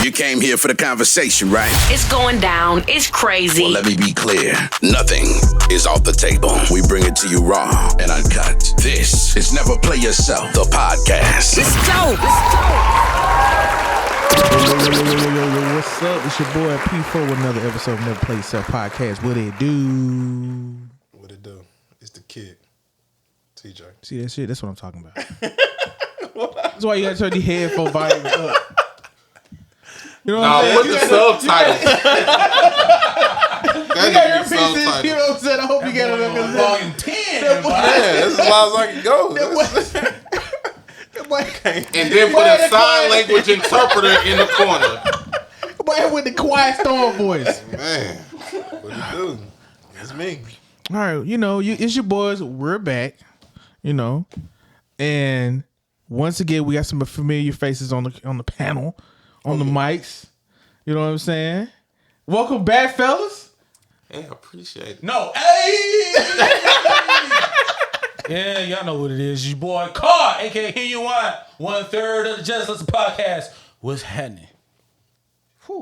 You came here for the conversation, right? It's going down. It's crazy. Well, let me be clear. Nothing is off the table. We bring it to you raw and uncut. This is Never Play Yourself, the podcast. Let's go. Yo, what's up? It's your boy P4 with another episode of Never Play Yourself podcast. What it do? What it do? It's the kid, TJ. See that shit? That's what I'm talking about. That's why you gotta turn the headphone volume up. You know what I'm saying? Put the subtitles. You got your pieces, you know what I'm saying? I hope you got it up in Volume 10. Yeah, that's as loud as I can go. And then put a sign language interpreter in the corner. Boy, with the quiet storm voice. Man, what it do? It's me. All right, it's your boys. We're back, and once again we got some familiar faces on the panel, on the mics. You know what I'm saying? Welcome back, fellas. Hey, I appreciate it. No, hey! Yeah, y'all know what it is. Your boy Carr, aka Here You Want, 1/3 of the Just Listen podcast. What's happening?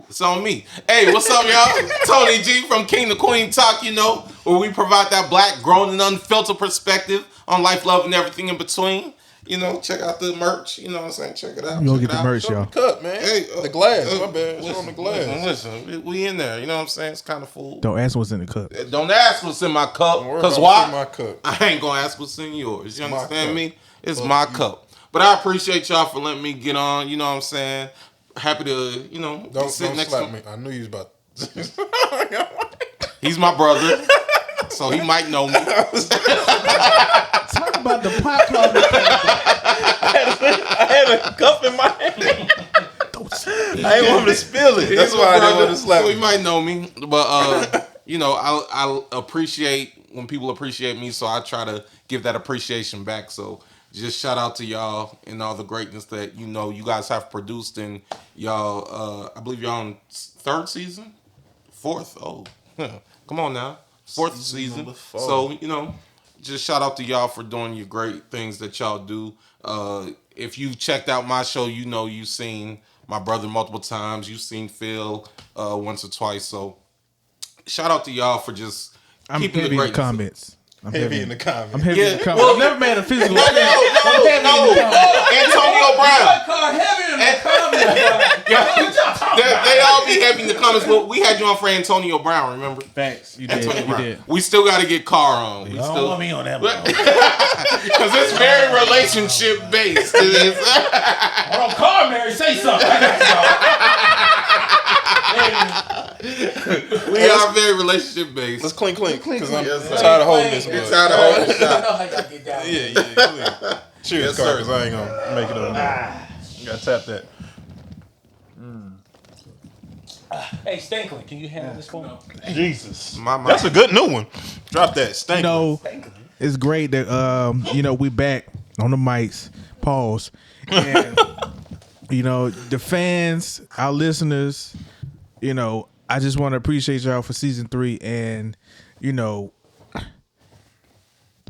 It's on me. Hey, what's up, y'all? Tony G from King to Queen Talk, where we provide that black, grown, and unfiltered perspective on life, love, and everything in between. Check out the merch. You know what I'm saying? Check it out. You gonna get the merch, y'all. Cup, man. Hey, the glass. My bad. It's on the glass. Listen, we in there. You know what I'm saying? It's kind of full. Don't ask what's in the cup. Don't ask what's in my cup. Don't worry Because about why? what's in my cup. I ain't going to ask what's in yours. You understand cup. me? It's my cup. But I appreciate y'all for letting me get on. You know what I'm saying? Happy to, Don't sit next slap to me. I knew you was about He's my brother. So he might know me. Talk about the pop club. I had a cup in my hand. I ain't want him to spill it. That's why I didn't want to slap So he him. might know me. But, I appreciate when people appreciate me. So I try to give that appreciation back. So just shout out to y'all and all the greatness that, you guys have produced. And y'all, I believe y'all on 3rd season? 4th? Oh, come on now. 4th season. So, just shout out to y'all for doing your great things that y'all do. If you've checked out my show, you've seen my brother multiple times. You've seen Phil once or twice. So shout out to y'all for just I'm keeping heavy the in the greatness. comments. I'm Heavy in the comments. I'm heavy in the Yeah, comments. well, I've never made a physical. No. Antonio Brown. Carr heavy in the comments. They all be heavy in the comments, but we had you on for Antonio Brown, remember? Facts. You Antonio did. Brown. You did. We still got to get Carr on. We Don't still want me on that. because it's very relationship based. Hold on, Carr, Mary, say something. We are very relationship based. Let's clink, because I'm Yes, sir. tired of holding this. It's blood. out of holding this I shot. know how y'all get down. Yeah. Cheers, Yes, Carl, sir. because I ain't going to make it on there. You got to tap that. Hey, Stankley, can you handle this phone? Jesus. My mind. That's a good new one. Drop that. Stank. It's great that we back on the mics. Pause. And the fans, our listeners, I just want to appreciate y'all for season 3, and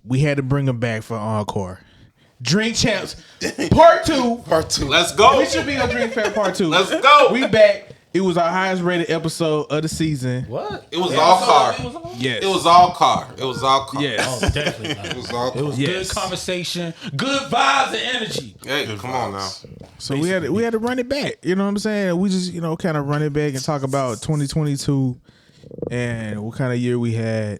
we had to bring them back for encore. Drink Champs Part 2. Part 2. Let's go. We should be on Drink Champs Part 2. Let's go. We back. It was our highest rated episode of the season. What? It was all Carr. Yes. It was all Carr. It was all Carr. Yes. Oh, definitely not. It was all Carr. It was Yes. good conversation, good vibes and energy. Hey, come on now. So we had to run it back. You know what I'm saying? We just kind of run it back and talk about 2022 and what kind of year we had,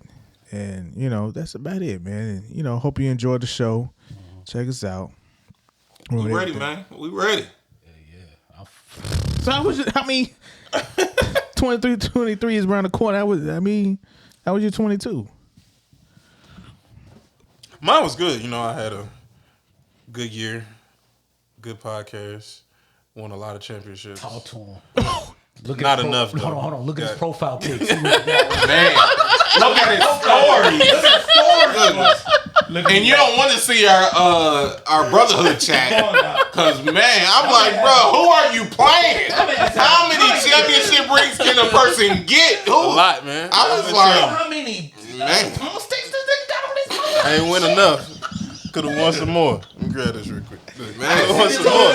and that's about it, man. And hope you enjoyed the show. Check us out. We ready, man. We ready. So how was 23 is around the corner. How was your 22? Mine was good. I had a good year, good podcast, won a lot of championships. Talk to him. Not enough, though. Hold on. Look at his profile pic. Man, look at his story. And you don't want to see our brotherhood chat. Because, man, I'm like, bro, who are you playing? How many championship rings can a person get? Who? A lot, man. I was like, How many man. sticks this nigga got on this motherfucker? I ain't win enough. Could have won some more. Let me grab this real quick. Man. Won some more.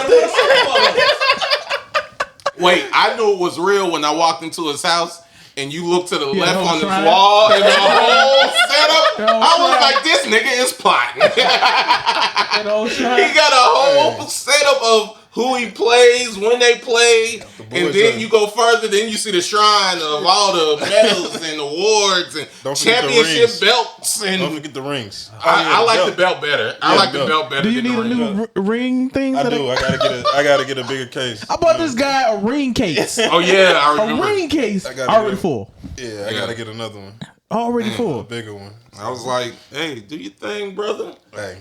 Wait, I knew it was real when I walked into his house. And you look to the left whole on his shrine. wall and the whole setup. whole I was shrine. like, this nigga is plotting. That old He shrine. got a whole setup of who he plays, when they play, and then you go further, then you see the shrine of all the medals and awards and Don't forget the championship rings. belts. And Don't forget the rings. I like the belt better. I like the belt better. Do you than need the a ring. new ring thing? I do. I gotta get a bigger case. I bought this guy a ring case. Oh yeah, I A remember. ring case. I gotta Already get- full. Yeah, I gotta get another one, Already a full. bigger one. I was like, hey, do your thing, brother. Hey,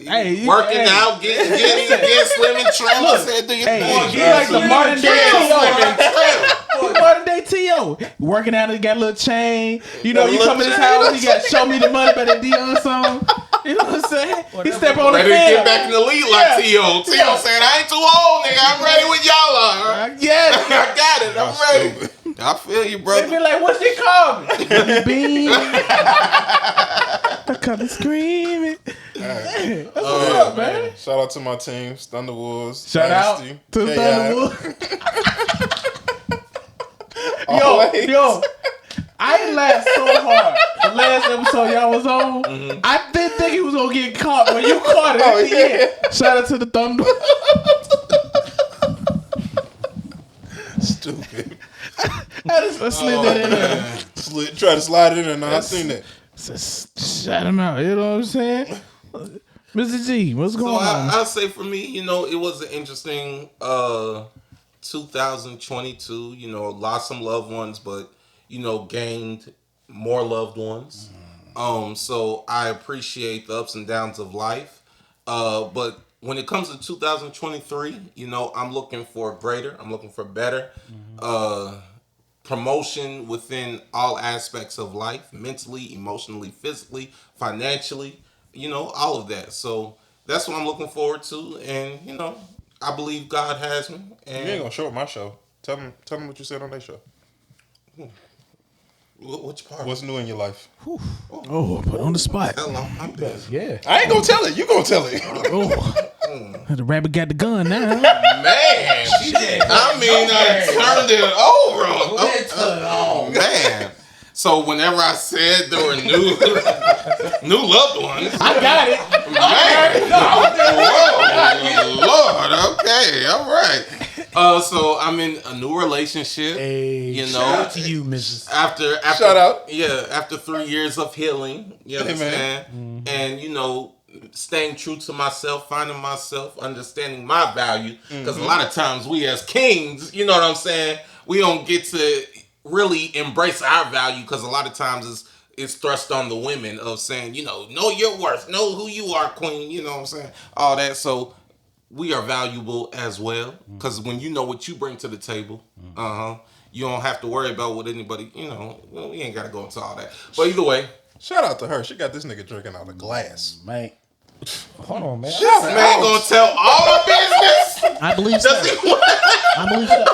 Hey, Working hey. out, getting slim and trim. I said, do your Hey, thing. he like the modern day Slim and T.O. trim. Modern day T.O. Working out, he got a little chain. You know, Got a you little come in his chain. house, he got Show Me the Money by that Dion song. You know what I'm saying? He step on the Ready to field. get back in the league like T.O. T.O. said, I ain't too old, nigga. I'm ready with y'all are. Yes. I got it. I'm ready. I feel you, They brother. be like, what's he call me? Bean. I come screaming. That's what's up, man. shout out to my teams, Thunderwolves. Shout out Dynasty, to the KI. Thunderwolves. Always. Yo, I laughed so hard. The last episode y'all was on, I didn't think he was gonna get caught, but you caught it at the end. Shout out to the Thunder. Stupid. I just slid that in there. Try to slide it in there. Now I seen that. Shout him out. You know what I'm saying? Mr. G, what's So going on? I'll say for me, you know, it was an interesting 2022. You know, lost some loved ones, but you know, gained more loved ones. So I appreciate the ups and downs of life. But when it comes to 2023, you know, I'm looking for greater. I'm looking for better. Promotion within all aspects of life, mentally, emotionally, physically, financially, you know, all of that. So that's what I'm looking forward to. And, you know, I believe God has me. And You ain't gonna show up my show. Tell them what you said on their show. which part? What's new in your life? Oh, put on the spot. Hello, I'm busy. Yeah. I ain't gonna tell it. You gonna tell it. The rabbit got the gun now. Man, I mean, I turned it over. Oh, man. So whenever I said there were new loved ones, I got it. man, whoa, Lord, okay, all right. So I'm in a new relationship. You Shout out know, to you, Mrs. after Shout out. yeah, after 3 years of healing, you understand, and you know, staying true to myself, finding myself, understanding my value, because a lot of times we as kings, you know what I'm saying, we don't get to really embrace our value because a lot of times it's thrust on the women of saying, you know your worth, know who you are, queen, you know what I'm saying, all that. So we are valuable as well, because when you know what you bring to the table, you don't have to worry about what anybody, you know, well, we ain't got to go into all that. But either way, Shout out to her. She got this nigga drinking out of glass. Man. Hold on, man. this man gonna tell all the business. I believe so. Does he- I believe so.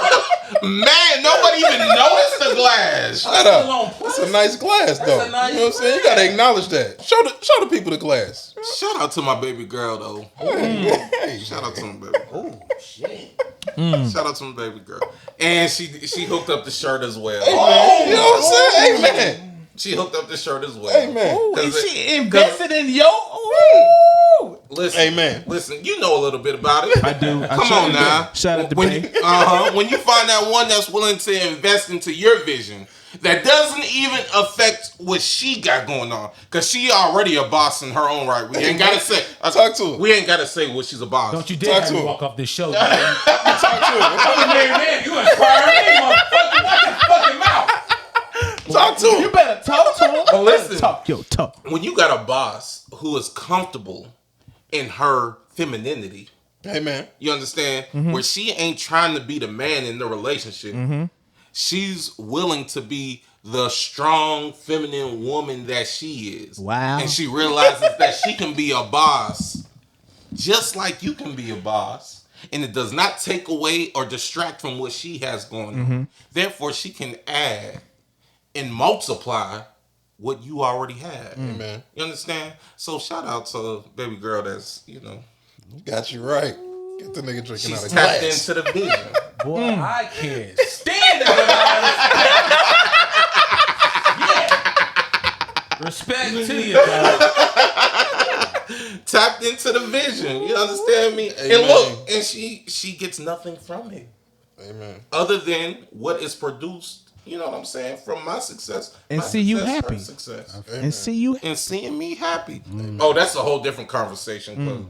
Man, nobody even noticed the glass. Shut up. That's a nice glass, though. You know what I'm saying? You gotta acknowledge that. Show the people the glass. Shout out to my baby girl, though. Hey, Shout out to my baby. Oh shit. Shout out to my baby girl, and she hooked up the shirt as well. man. You know what I'm saying? Hey, man. She hooked up the shirt as well. Hey, man. And 'Cause she invested in yo. Listen, Amen. Listen, you know a little bit about it. I do. Come on now. Shout out to when, Bay. when you find that one that's willing to invest into your vision, that doesn't even affect what she got going on, because she already a boss in her own right. We ain't gotta say. I talked to her. We ain't gotta say what she's a boss. Don't you dare Talk have to me him. walk off this show. Talk to her. Man, you inspire me, motherfucker. Watch your fucking mouth. Talk to You him. better talk to him. But listen, Talk. when you got a boss who is comfortable in her femininity, Hey, man. you understand, where she ain't trying to be the man in the relationship. She's willing to be the strong feminine woman that she is. Wow. And she realizes that she can be a boss just like you can be a boss. And it does not take away or distract from what she has going on. Therefore, she can add and multiply what you already have. Man. You understand? So shout out to baby girl that's, you know, Got you right. Get the nigga drinking out She's of tapped glass. into the vision. Boy, I can't stand it. Yeah. Respect to you, dog. Tapped into the vision. You understand me? Amen. And look, and she gets nothing from it. Amen. Other than what is produced, you know what I'm saying, from my success. And my see you success, her happy. Success. And see you. And seeing me happy. Oh, that's a whole different conversation. 'Cause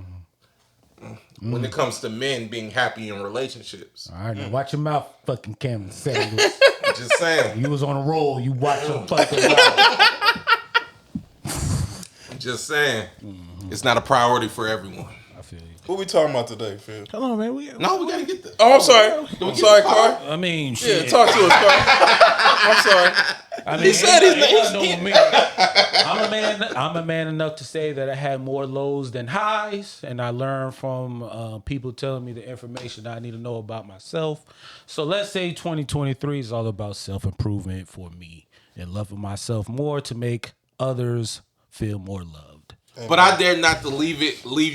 when it comes to men being happy in relationships. All right, now watch your mouth, fucking Cameron Sanders. Just saying. You was on a roll. You watch your fucking mouth. Just saying. It's not a priority for everyone. I feel you. What we talking about today, Phil? Come on, man. No, we gotta get the. Oh, I'm sorry. I'm sorry, Carl. I mean, Yeah, shit. talk to us, Carl. I'm sorry. I mean, He said his name. ain't nothing with me. I'm a man enough to say that I had more lows than highs, and I learned from people telling me the information I need to know about myself. So let's say 2023 is all about self-improvement for me and loving myself more to make others feel more loved. But I dare not to leave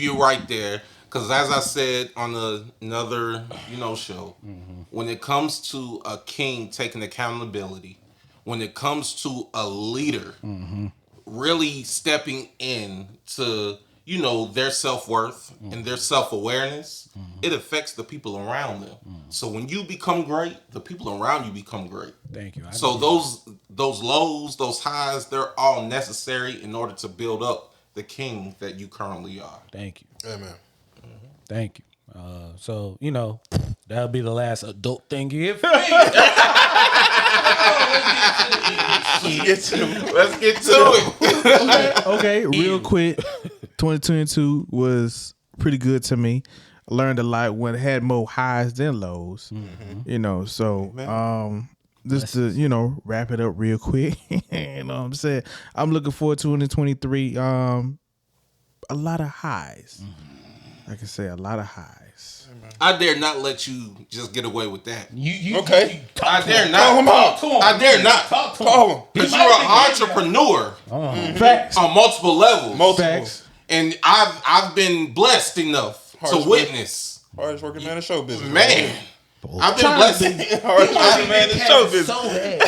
you right there, because as I said on another show, when it comes to a king taking accountability, when it comes to a leader really stepping in to their self-worth and their self-awareness, it affects the people around them. So when you become great, the people around you become great. Thank you. So those lows, those highs, they're all necessary in order to build up the king that you currently are. Thank you. Amen. Thank you. So, that'll be the last adult thing you hear from me. Let's get to it. Okay, real quick. 2022 was pretty good to me. I learned a lot when it had more highs than lows. So just to wrap it up real quick. You know what I'm saying? I'm looking forward to 2023. A lot of highs. I can say a lot of highs. I dare not let you just get away with that. Okay. I dare Call him not. out. to him. I dare not. Talk to him. Call him. Because you're an entrepreneur Facts. on multiple levels. Multiple. Facts. And I've been blessed enough Hardest to witness. Hardest working man in show business. Man. I've been blessed. Hardest working man in show business. So bad.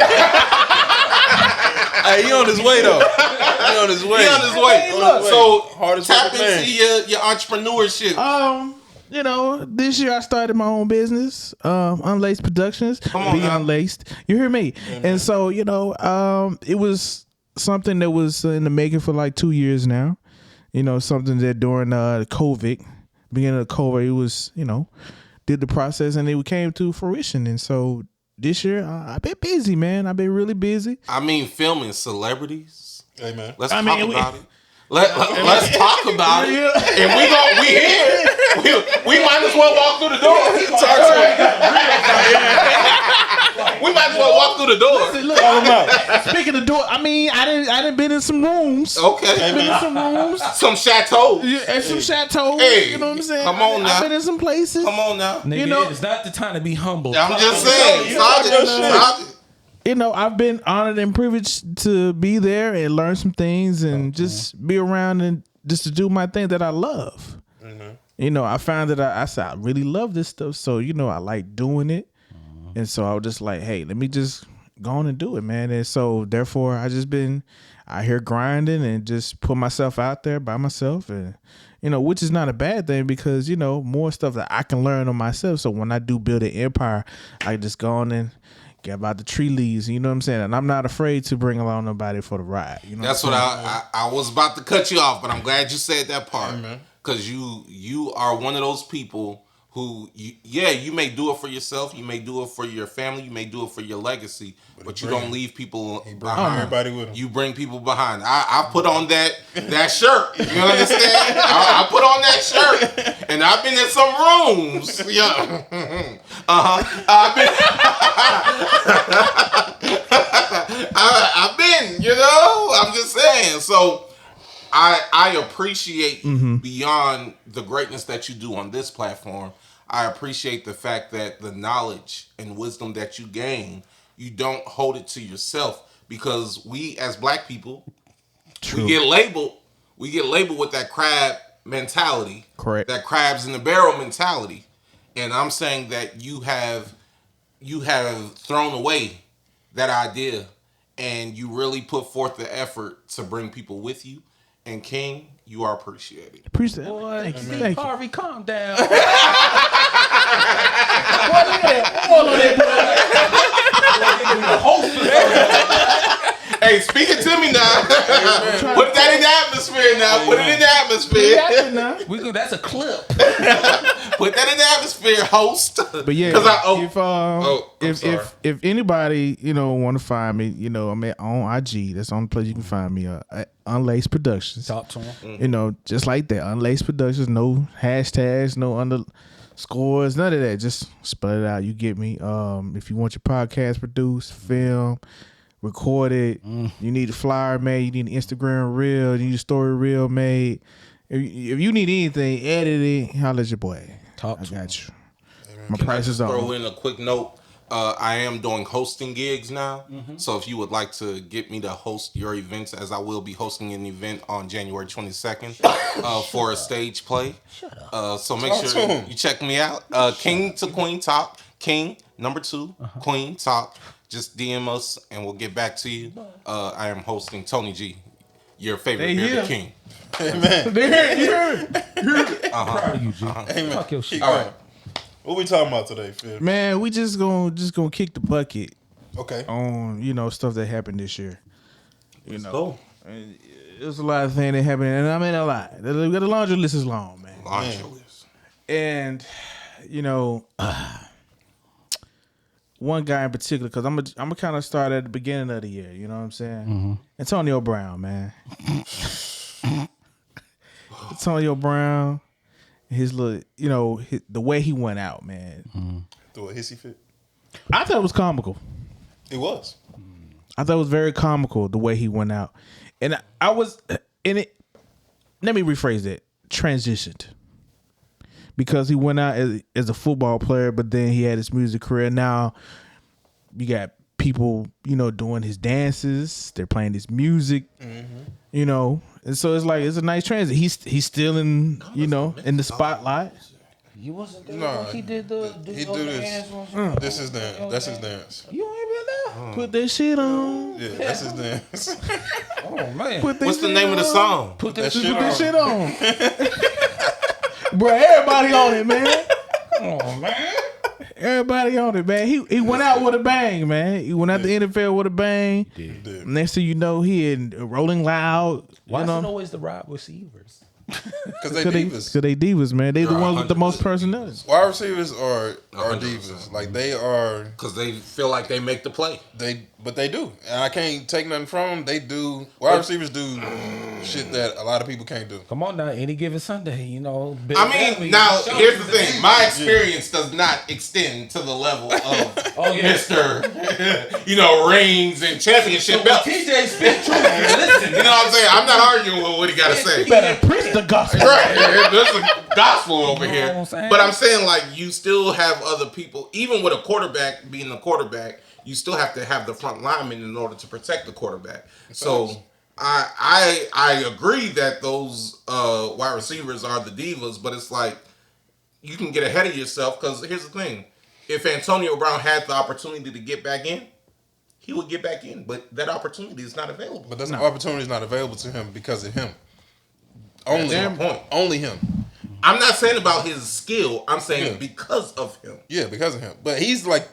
Hey, he on his way though. He on his way. He on his way. So Hardest tap working man. into your entrepreneurship. This year I started my own business, Unlaced Productions. on Be now. Unlaced. You hear me? And so, it was something that was in the making for like 2 years now. Something that during COVID, beginning of COVID, it was, did the process and it came to fruition. And so this year I've been busy, man. I've been really busy. I mean, filming celebrities. Hey man. Let's talk about it. Let's talk about it. And we here. We might as well walk through the door. We might as well walk through the door. Speaking of door, I didn't been in some rooms. Okay. Been in some rooms. Some chateau. And some chateaux. Hey, You know what I'm saying? come on now. I've been in some places. Come on now. Nigga, it's not the time to be humble. I'm just saying. Stop it. I've been honored and privileged to be there and learn some things and just be around and just to do my thing that I love. I found that I said I really love this stuff. So, I like doing it. And so I was just like, hey, let me just go on and do it, man. And so therefore I just been out here grinding and just put myself out there by myself and, which is not a bad thing because, more stuff that I can learn on myself. So when I do build an empire, I just go on and get about the tree leaves, you know what I'm saying? And I'm not afraid to bring along nobody for the ride. That's what I was about to cut you off, but I'm glad you said that part. Because you are one of those people who, you may do it for yourself, you may do it for your family, you may do it for your legacy, but you don't leave people behind. Everybody with him. You bring people behind. I put on that shirt. You understand? I put on that shirt, and I've been in some rooms. Yeah. I've been. I'm just saying. So I appreciate beyond the greatness that you do on this platform. I appreciate the fact that the knowledge and wisdom that you gain, you don't hold it to yourself, because we as black people, we get labeled with that crab mentality. Correct. That crabs in the barrel mentality. And I'm saying that you have thrown away that idea and you really put forth the effort to bring people with you. And King, you are appreciated. Appreciate it. Boy, Thank you. Steve Thank you. Harvey, calm down. Hey, speak it to me now. Put that in the atmosphere now. Put it in the atmosphere. That's a clip. Put that in the atmosphere, host. But yeah, if anybody want to find me, I'm on IG. That's the only place you can find me. At Unlaced Productions. Talk to him. Just like that. Unlaced Productions. No hashtags. No underscores. None of that. Just spell it out. You get me. If you want your podcast produced, film, recorded, you need a flyer made. You need an Instagram reel. You need a story reel made. If you need anything edited, holla at your boy. I got you. My price is on. Throw in a quick note. I am doing hosting gigs now. So if you would like to get me to host your events, as I will be hosting an event on January 22nd for a stage play. So make sure you check me out. King to Queen Talk. King, number 2, Queen Talk. Just DM us and we'll get back to you. I am hosting Tony G, your favorite bearded king. Amen. Proud of you, G. Amen. Fuck your shit. All right. What we talking about today, Phil? Man, we just gonna kick the bucket Okay. on stuff that happened this year. Go. There's a lot of things that happened, and I mean a lot. The laundry list is long, man. Launch your list. And one guy in particular, because I'm gonna kind of start at the beginning of the year. You know what I'm saying? Antonio Brown, man. Antonio Brown, his little, the way he went out, man. Through a hissy fit. I thought it was comical. It was. I thought it was very comical the way he went out, and I was in it. Let me rephrase that. Transitioned. Because he went out as a football player, but then he had his music career. Now you got people, doing his dances. They're playing his music, and so it's like it's a nice transit. He's still in, in the spotlight. You wasn't there Nah, when he did the he do this. This is dance. That's his dance. You ain't been there? Put that shit on. Yeah, that's his dance. Oh, man. Put that What's the shit name of the on. song? Put that that shit shit Put on. that shit on. Bro, everybody on it, man. on, man. Everybody on it, man. He went out with a bang, man. He went out the NFL with a bang. Did. Next thing you know, he in Rolling Loud. Why is you it know? always the wide receivers? Because they divas. Because they divas, man. They the They're ones with the 100% most personality. Wide receivers are 100%. divas. Like they are. Because they feel like they make the play. But they do, and I can't take nothing from them. They do. Wide receivers do shit that a lot of people can't do. Come on now, any given Sunday, Bill I Bradley, mean, now Sean here's the is thing. My experience does not extend to the level of Mr. Rings and championship belts. TJ spit true. Listen, You know what I'm saying? I'm not arguing with what he got to say. You better preach the gospel. Right. There's a gospel over You know here. what I'm saying? But I'm saying, like, you still have other people, even with a quarterback being the quarterback, you still have to have the front lineman in order to protect the quarterback. So I agree that those wide receivers are the divas, but it's like you can get ahead of yourself because here's the thing. If Antonio Brown had the opportunity to get back in, he would get back in, but that opportunity is not available. But that opportunity is not available to him because of him. Only That's my point. Only him. I'm not saying about his skill. I'm saying because of him. Yeah, because of him. But he's like,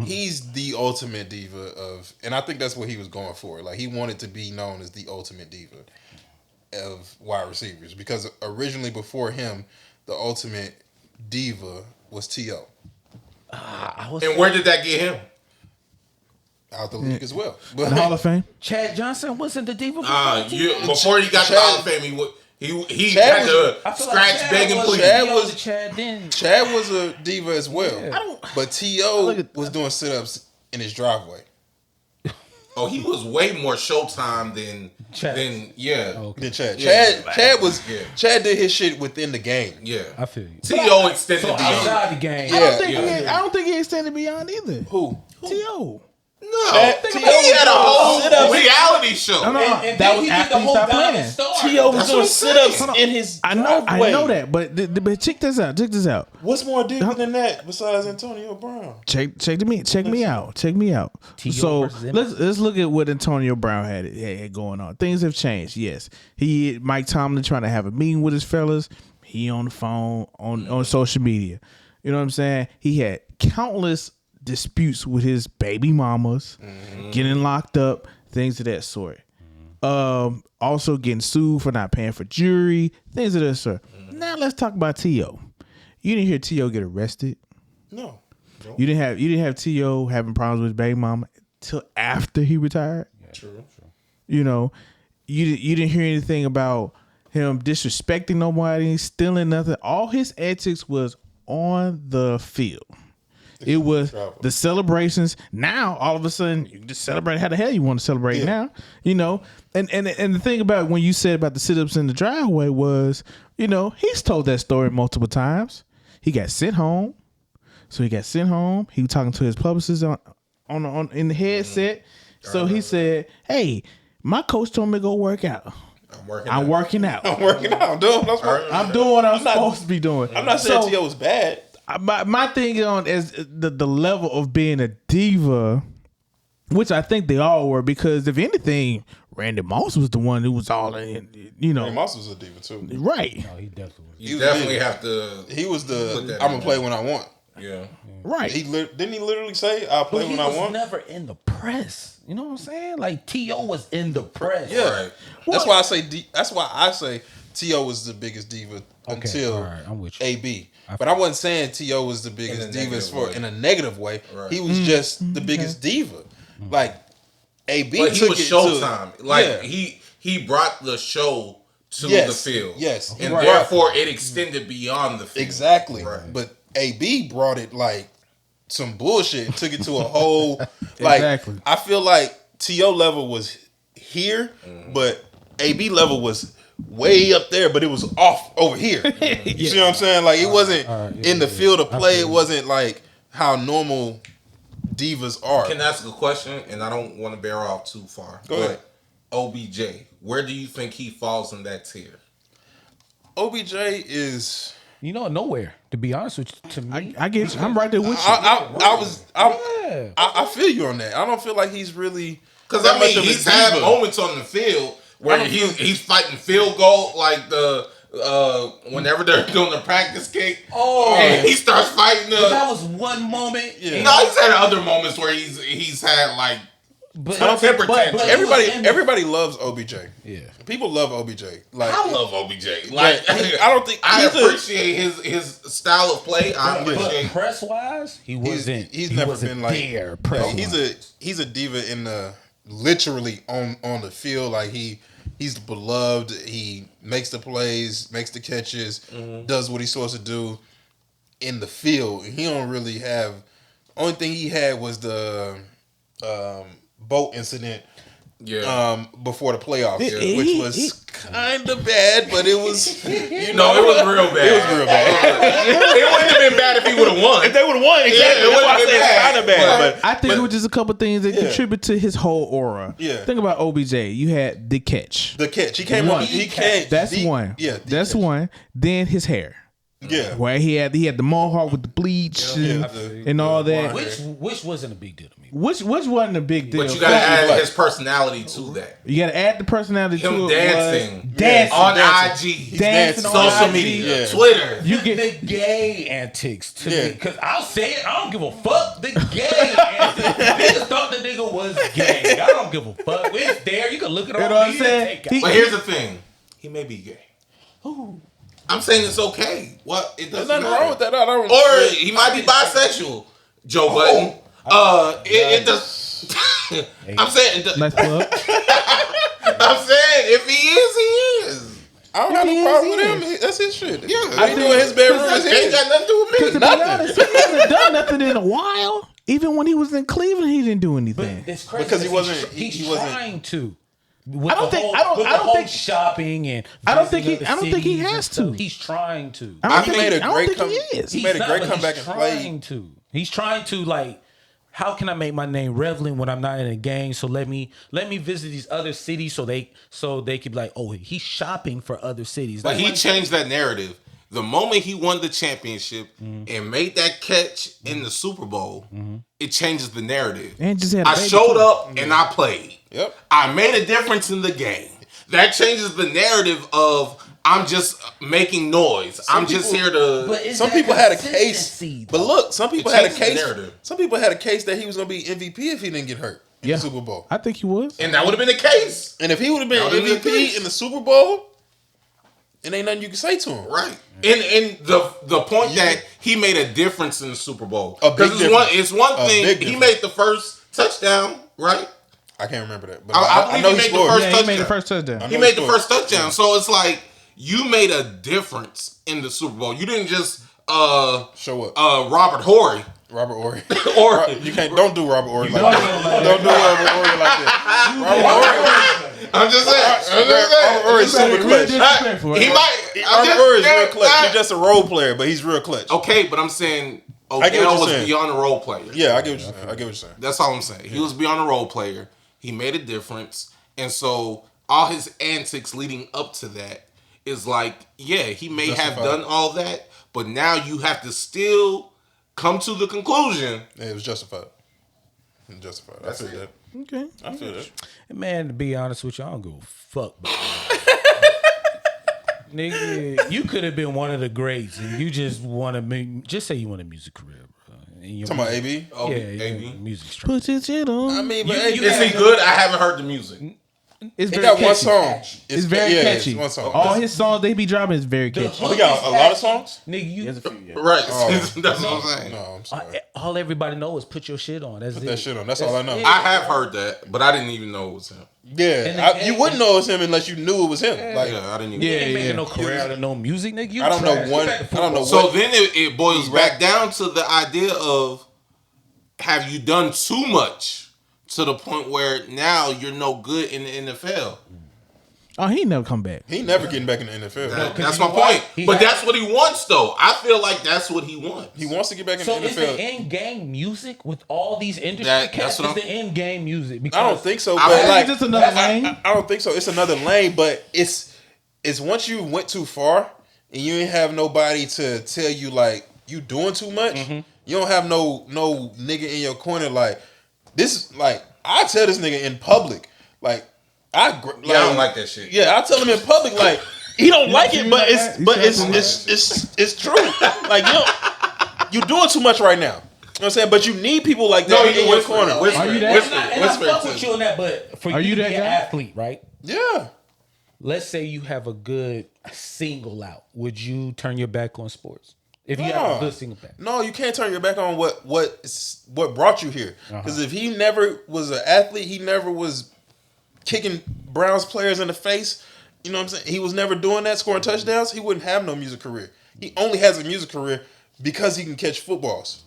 he's the ultimate diva of, and I think that's what he was going for. Like he wanted to be known as the ultimate diva of wide receivers because originally before him, the ultimate diva was T.O. And where did that get him? out the league as well. The But Hall of Fame. Chad Johnson wasn't the diva. Before he got to the Hall of Fame, he Chad had to I feel scratch, Chad beg, and was- plead. Chad was was- Chad then. Chad was a diva as well. Yeah. But T.O. was doing sit-ups in his driveway. Oh, he was way more Showtime than Chad. Than Chad. Yeah. Chad was Yeah. Chad did his shit within the game. Yeah. I feel you. T.O. extended So beyond. outside the game, Yeah. I don't think he extended beyond either. Who? T.O. No, he had a whole reality show. No, And that then was he did after the he whole stopped Diamond playing. Star. T.O. was doing sit-ups Hold on. in his I know driveway. that, but check this out. Check this out. What's more diva than that besides Antonio Brown? Check me out. T.O. So versus Eminem. let's look at what Antonio Brown had going on. Things have changed. Yes, Mike Tomlin trying to have a meeting with his fellas. He on the phone on social media. You know what I'm saying? He had countless disputes with his baby mamas, getting locked up, things of that sort. Also getting sued for not paying for jury, things of that sort. Now let's talk about T.O. You didn't hear T.O. get arrested. No. You didn't have T.O. having problems with his baby mama till after he retired. True. You know, you didn't hear anything about him disrespecting nobody, stealing nothing. All his antics was on the field. It was the celebrations. Now all of a sudden you can just celebrate how the hell you want to celebrate now. You know, and the thing about when you said about the sit-ups in the driveway was, you know, he's told that story multiple times. He got sent home. So he got sent home. He was talking to his publicist on in the headset. So he said, "Hey, my coach told me to go work out. I'm working out. I'm working out. I'm doing what I'm supposed to be doing." I'm not saying So, T.O. was bad. my thing on is the level of being a diva, which I think they all were, because if anything, Randy Moss was the one who was all in, you know. Randy Moss was a diva too. Right. No, he definitely was. You definitely have to. He was Put the that I'm in gonna play when I want. Yeah. Right. Didn't he literally say I'll play But he when I was want? never in the press. You know what I'm saying? Like T.O. was in the press. Yeah. Right. That's why I say T.O. was the biggest diva until all right, I'm with you. AB. But I wasn't saying T.O. was the biggest In a diva negative for way. in a negative way. Right. He was just the biggest diva. Like AB But he took was it Showtime. Like yeah. he brought the show to Yes. the field. Yes. And Right. therefore it extended beyond the field. Exactly. Right. But AB brought it like some bullshit and took it to a whole like Exactly. I feel like T.O. level was here, but AB level was way up there, but it was off over here. You see what I'm saying? Like it wasn't in the field of play, it wasn't like how normal divas are. Can I ask a question? And I don't want to bear off too far. Go ahead. OBJ, where do you think he falls in that tier? OBJ is You know, nowhere. To be honest with you, to me, I get you. I'm right there with you. I feel you on that. I don't feel like he's really Because that I mean, much of a he's had diva. moments on the field where he's fighting field goal, like the whenever they're doing the practice kick. And he starts fighting the. that was one moment. Yeah. No, he's had other moments where he's had like But, temper tantrums. Everybody loves OBJ. Yeah. People love OBJ. Like I love OBJ. Like I don't think I he's appreciate his style of play. I But appreciate. press wise, he wasn't. he's he never wasn't been like there. yeah, Press he's a diva in the literally on the field. Like he's beloved. He makes the plays, makes the catches, does what he's supposed to do in the field. He don't really have. Only thing he had was the boat incident. Yeah. Before the playoffs, He- which he- was kind of bad, but it was No, it was real bad. It was real bad. It wouldn't have been bad if he would have won. If they would have won, exactly. it That's why I would've say been it's bad. kind of bad. But I think it was just a couple things that Yeah. contribute to his whole aura. Yeah. Think about OBJ. You had the catch. the catch, he came up. He came. That's one. Yeah, That's one. Then his hair. Yeah. Where he had the mohawk with the bleach and all that. which wasn't a big deal to me. Which wasn't a big deal. But you gotta add his personality to that. You gotta add the personality to Him it. dancing, Dancing. on dancing. IG, Dancing on social IG. media, Yeah. Twitter. You get The gay antics to Yeah. me, because I'll say it, I don't give a fuck. The gay antics. Niggas thought the nigga was gay. I don't give a fuck. It's there. You can look it You up. know what I'm saying? But here's the thing: he may be gay. I'm saying it's okay. What? It There's doesn't nothing matter. wrong with that. I don't. Or he might be bisexual. Joe Budden. It does. I'm saying. nice plug. I'm saying if he is, he is. I don't have no problem with him. That's his shit. Yeah, I do in his bedroom. Is It ain't his. got nothing to do with me. To be honest, he hasn't done nothing in a while. Even when he was in Cleveland, he didn't do anything. It's crazy Because he wasn't- He's he wasn't- trying to. I don't think shopping and I don't think he- visiting I don't think he other has cities and to. stuff. He's trying to. I don't He think made a I don't great think come- he is. He made a He's great not, but comeback he's and played. trying to. He's trying to like how can I make my name relevant when I'm not in a gang? So let me visit these other cities so they can be like, oh, he's shopping for other cities. But he changed that narrative. The moment he won the championship and made that catch in the Super Bowl, it changes the narrative. And just had a I baby showed too. up and I played. Yep. I made a difference in the game. That changes the narrative of I'm just making noise. I'm just here to. But is Some that people had a case, consistency, but though? look, some people It had a changes the case. narrative. Some people had a case that he was going to be MVP if he didn't get hurt in Yeah. the Super Bowl. I think he was. And that would have been the case. And if he would have been That would've been the MVP case. in the Super Bowl, it ain't nothing you can say to him. Right. And the point that he made a difference in the Super Bowl. A big Because it's one A thing. big He difference. made the first touchdown, right? I can't remember that, but I believe know he he made the scored. first Yeah, he made the touchdown. first touchdown. I He know made he the scored. first touchdown. So it's like you made a difference in the Super Bowl. You didn't just Show up. Robert Horry. Robert Ory. Or You can't. Don't do Robert Ory like that. Don't do Robert Ory like that. I'm just saying. Robert Ory is super clutch. Disrespectful, He right? might. Robert Ory is real clutch. He's just a role player, but he's real clutch. Okay, but I'm saying I get what Odell you're was saying. beyond a role player. Yeah, I get what you're saying. I get what you're saying. That's all I'm saying. He was beyond a role player. He made a difference. And so all his antics leading up to that is like, yeah, he may have Justified. done all that, but now you have to still come to the conclusion. Yeah, it was justified. It was justified. I feel that. Okay. I feel that. Man, to be honest with you, I don't give a fuck. About that. Nigga, you could have been one of the greats, and you just want to just say you want a music career, bro. And your Talking about music- AB? Oh, yeah, AB. yeah, music straight. Put your shit on. I mean, but You- AB, you Is he good? I haven't heard the music. It's he very got catchy. one song. It's very yeah, catchy. It's one song. All his songs they be dropping is very catchy. Oh, he got a lot of songs? Nigga, you Right. That's what I'm saying. No, I'm sorry. all everybody knows is put your shit on. That's Put it. that shit on. That's all I know. it. I have heard that, but I didn't even know it was him. Yeah, you wouldn't know it was him unless you knew it was him. Like, Yeah, I didn't even You know. ain't Yeah, making yeah. no career out of no music, nigga. You I don't know trash. one. Get back to I don't know football. So what. then it boils back down to the idea of have you done too much to the point where now you're no good in the NFL? Oh, he ain't never come back. He never getting back in the NFL. That's you my know what? point. But that's what he wants, though. I feel like that's what he wants. He wants to get back in So the is the NFL. end game music with all these industry That's cats? what Is the end game music? Because I don't think so. I But think like, it's just another lane. I don't think so. It's another lane, but it's once you went too far and you ain't have nobody to tell you like you doing too much. You don't have no nigga in your corner like this. Like I tell this nigga in public, like Yeah, I don't like that shit. Yeah, I tell him in public like he don't like it, but You it's true. Like you doing too much right now. You know what I'm saying? But you need people like that No, in you your whisper. corner. Whisper. Are you that? Whisper. and I Whisper fuck to with me. you on that, but for Are you you to that be an guy? athlete, right? Yeah. Let's say you have a good single out. Would you turn your back on sports if you have Nah. a good single back? No, you can't turn your back on what brought you here. Uh-huh. Because if he never was an athlete, he never was kicking Browns players in the face. You know what I'm saying? He was never doing that, scoring touchdowns. He wouldn't have no music career. He only has a music career because he can catch footballs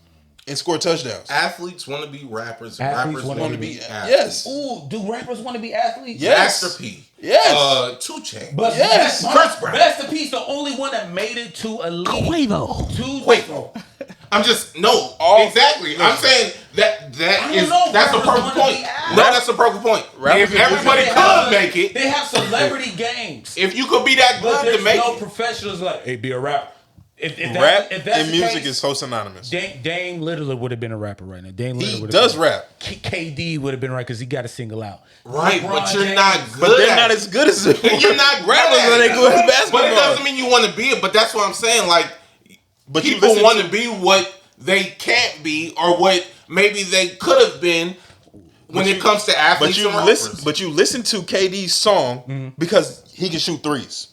and score touchdowns. Athletes want to be rappers. Athletes Rappers wanna want to be- be athletes. Yes. Ooh, do rappers want to be athletes? Yes. Master P. Yes. 2 Chainz. But Yes. Chris Brown. Master P's the only one that made it to elite. Quavo. Quavo. I'm just exactly. I'm saying that's the perfect point. No, that's the perfect point. If everybody could make it, They have celebrity games. if you could be that But good to there's make no it, professionals like, hey, be a rapper. If Rap if that's and the music case, is so synonymous. Dame literally would have been a rapper right now. Dame He Lillard does rap, KD would have been right because he got a single out. right? LeBron But you're James. not good. but they're at not it. as good as him. You're not rappers good at are they it. good at basketball. But it doesn't mean you want to be it. But that's what I'm saying. Like But you people listen want to be what they can't be, or what maybe they could have been when it comes to athletes. But you and listen. rappers. But you listen to KD's song because he can shoot threes.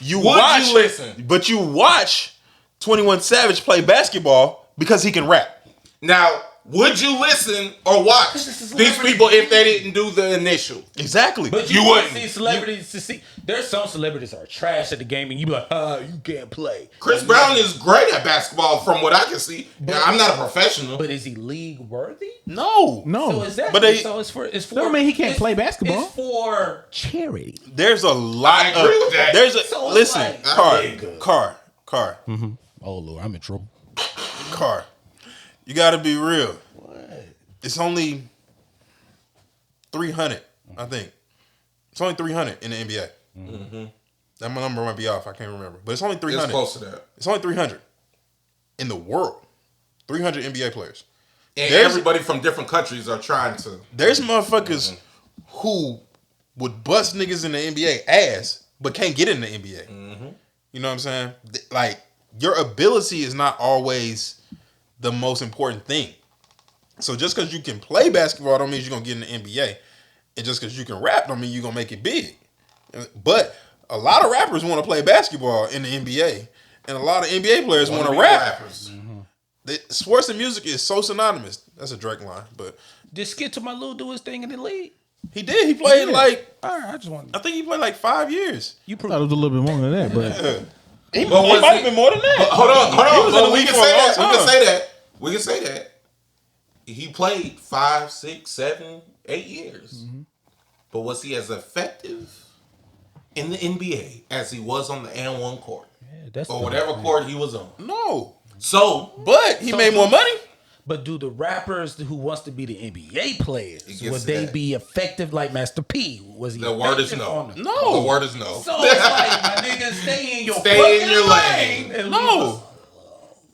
You Would watch. you listen? But you watch 21 Savage play basketball because he can rap. Now, would you listen or watch these people if they didn't do the initial? Exactly. But You you wouldn't wouldn't. see celebrities to see. There's some celebrities that are trash at the game, and you be like, you can't play. Chris Brown is great at basketball from what I can see. Now, I'm not a professional. But is he league worthy? no. So is that? But they- so it's for. It's for. Don't mean he can't it's- play basketball. It's for charity. There's a lot. I agree with that. There's a So it's listen. like- Car. Oh Lord, I'm in trouble. Car. You got to be real. it's only 300, I think. It's only 300 in the NBA. Mm-hmm. That number might be off. I can't remember. But it's only 300. It's close to that. It's only 300 in the world. 300 NBA players. And everybody from different countries are trying to. There's motherfuckers who would bust niggas in the NBA ass, but can't get in the NBA. Mm-hmm. You know what I'm saying? Like, your ability is not always the most important thing. So just because you can play basketball don't mean you're going to get in the NBA. And just because you can rap don't mean you're going to make it big. But a lot of rappers want to play basketball in the NBA. And a lot of NBA players want to rap. Sports and music is so synonymous. That's a Drake line. But did Skip to My Lou do his thing in the league? He did. He played like, all right, I think he played like 5 years. You thought it was a little bit more than that, but He might have been more than that. Hold on. But We can say that. We can say that. He played 5, 6, 7, 8 years. Mm-hmm. But was he as effective in the NBA as he was on the N1 court? Yeah, that's or whatever court he was on. No. So, but he made more money. But do the rappers who wants to be the NBA players, would they be effective like Master P? Was he? The word is no. No. The word is no. So it's like, my nigga, stay in your lane.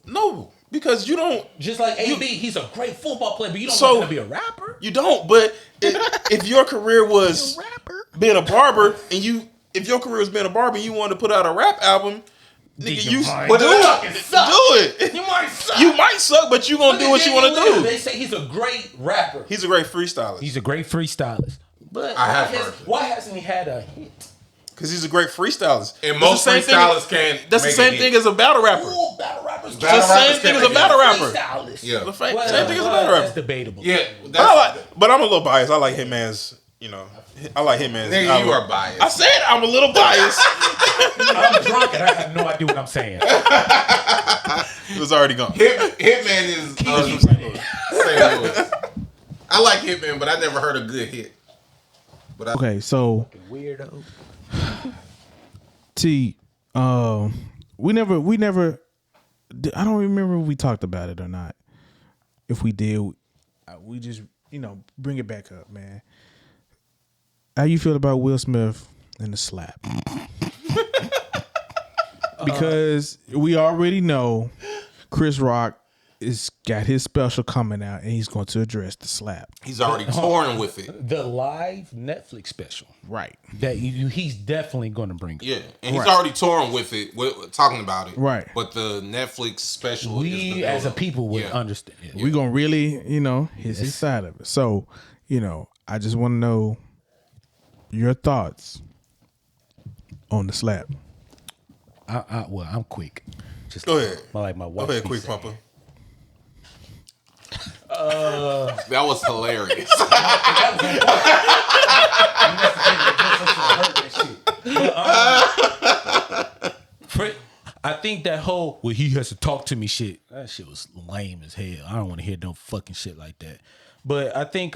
No. Because you don't. Just like AB, he's a great football player, but you don't want him to be a rapper. You don't. But if your career was being a barber, and if your career was being a barber, and you wanted to put out a rap album, nigga, you do it. You might suck. You might suck, but you gonna do what you want to do. They say he's a great rapper. He's a great freestylist. He's a great freestylist. But why hasn't he had a hit? Because he's a great freestylist. And most freestylists can't. That's the same thing as a battle rapper. Ooh, battle rappers. It's the same thing as a battle rapper. Yeah. The same thing as a battle rapper. That's debatable. Yeah. But I'm a little biased. I like Hitman's, I like Hitman's. Nigga, you are biased. I said I'm a little biased. I'm drunk and I have no idea what I'm saying. It was already gone. Hitman is St. Louis. I like Hitman, but I never heard a good hit. Okay, so weirdo. T, we never. I don't remember if we talked about it or not. If we did, we just bring it back up, man. How you feel about Will Smith and the slap? Because we already know Chris Rock got his special coming out, and he's going to address the slap. He's already touring with it. The live Netflix special, right? That he's definitely going to bring. Yeah, and he's already touring with it, talking about it, right? But the Netflix special, we as a people would understand. Yeah. We're gonna really, his side of it. So, I just want to know your thoughts on the slap. I'm quick. Just go ahead. Like my wife. Go ahead, quick pumper. That was hilarious. I think that whole he has to talk to me shit, that shit was lame as hell. I don't want to hear no fucking shit like that. But I think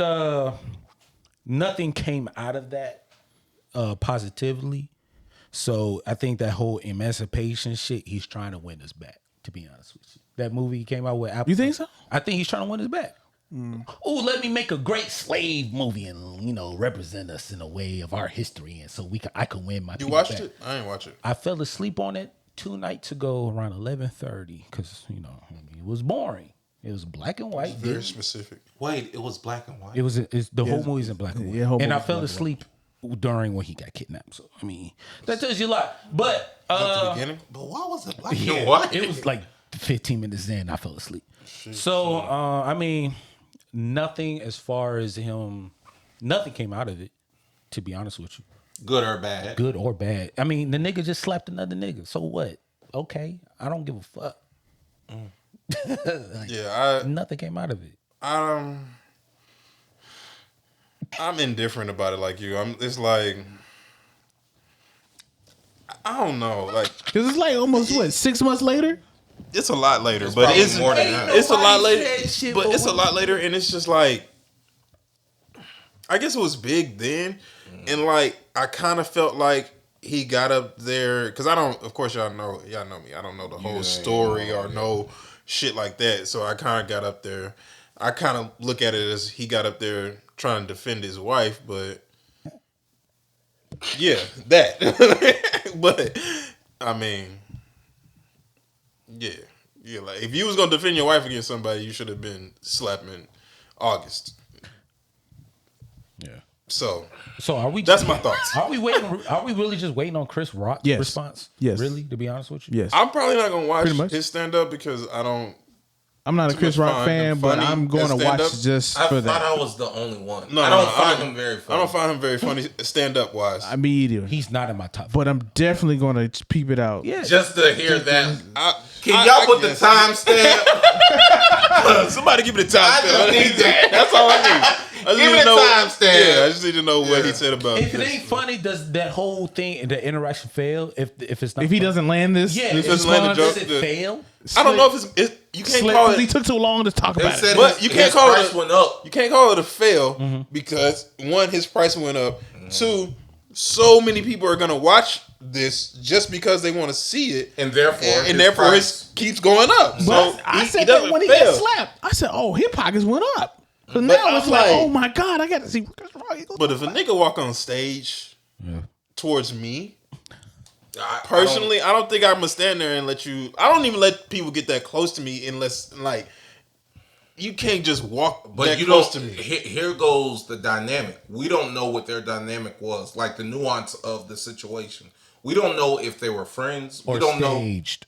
nothing came out of that positively. So I think that whole emancipation shit, he's trying to win us back, to be honest with you. That movie he came out with. You think so? I think he's trying to win us back. Oh, let me make a great slave movie and represent us in a way of our history, and so I can win my. You watched it? I didn't watch it. I fell asleep on it 2 nights ago around 11:30 because it was boring. It was black and white. Very specific. Wait, it was black and white. It's the whole movie's in black and white. Yeah, and I fell asleep during when he got kidnapped. So that tells you a lot. But the beginning. But why was it black and white? It was like 15 minutes in. I fell asleep. So nothing as far as him. Nothing came out of it. To be honest with you. Good or bad? Good or bad. I mean, the nigga just slapped another nigga. So what? Okay, I don't give a fuck. Nothing came out of it. I'm indifferent about it like you. It's like I don't know, because it's like almost 6 months later. It's a lot later, but it's more than that. It's a lot later, but it's a lot later, and it's just like I guess it was big then, and I kind of felt like he got up there because I don't. Of course, y'all know me. I don't know the whole story or no shit like that. So I kind of got up there I kind of look at it as he got up there trying to defend his wife, but yeah, that. But I mean, yeah. Like if you was gonna defend your wife against somebody, you should have been slapping August. Yeah. So are we? That's my thoughts. Are we waiting? Are we really just waiting on Chris Rock's Yes. response? Yes. Really, to be honest with you. Yes. I'm probably not gonna watch Pretty much. his stand up because I'm not a too Chris much Rock fun fan, and but funny I'm going to as watch stand-up. just I for thought that. I was the only one. No, I no, don't no, find him very funny. I don't find him very funny stand up wise. I mean, either. He's not in my top. But I'm definitely going to peep it out. Yeah. Just to hear that. Can I y'all put the guess. timestamp? Somebody give me the I timestamp. just need that. That's all I need. I just Give need me to the know- timestamp. Yeah, I just need to know what he said about If it this. ain't funny, does that whole thing, the interaction fail? If it's not, If he funny? doesn't land this, yeah, If if it's land the does joke, it the- fail? I don't know if it's you can't call it. he took too long to talk They about said it. But his, you can't his call it price a- went up. You can't call it a fail because one, his price went up. Two, so many people are gonna watch this just because they want to see it, And therefore, and therefore price- it keeps going up. So But I he said that doesn't when he fail. got slapped. I said, "Oh, his pockets went up." So now I'm it's like, like- "Oh my god, I got to see." Chris Rock. But if a nigga walk on stage towards me, I personally, I don't think I'm gonna stand there and let you. I don't even let people get that close to me unless like you can't just walk But that you close don't. to me. Here goes the dynamic. We don't know what their dynamic was, like the nuance of the situation. We don't know if they were friends. Or we don't staged.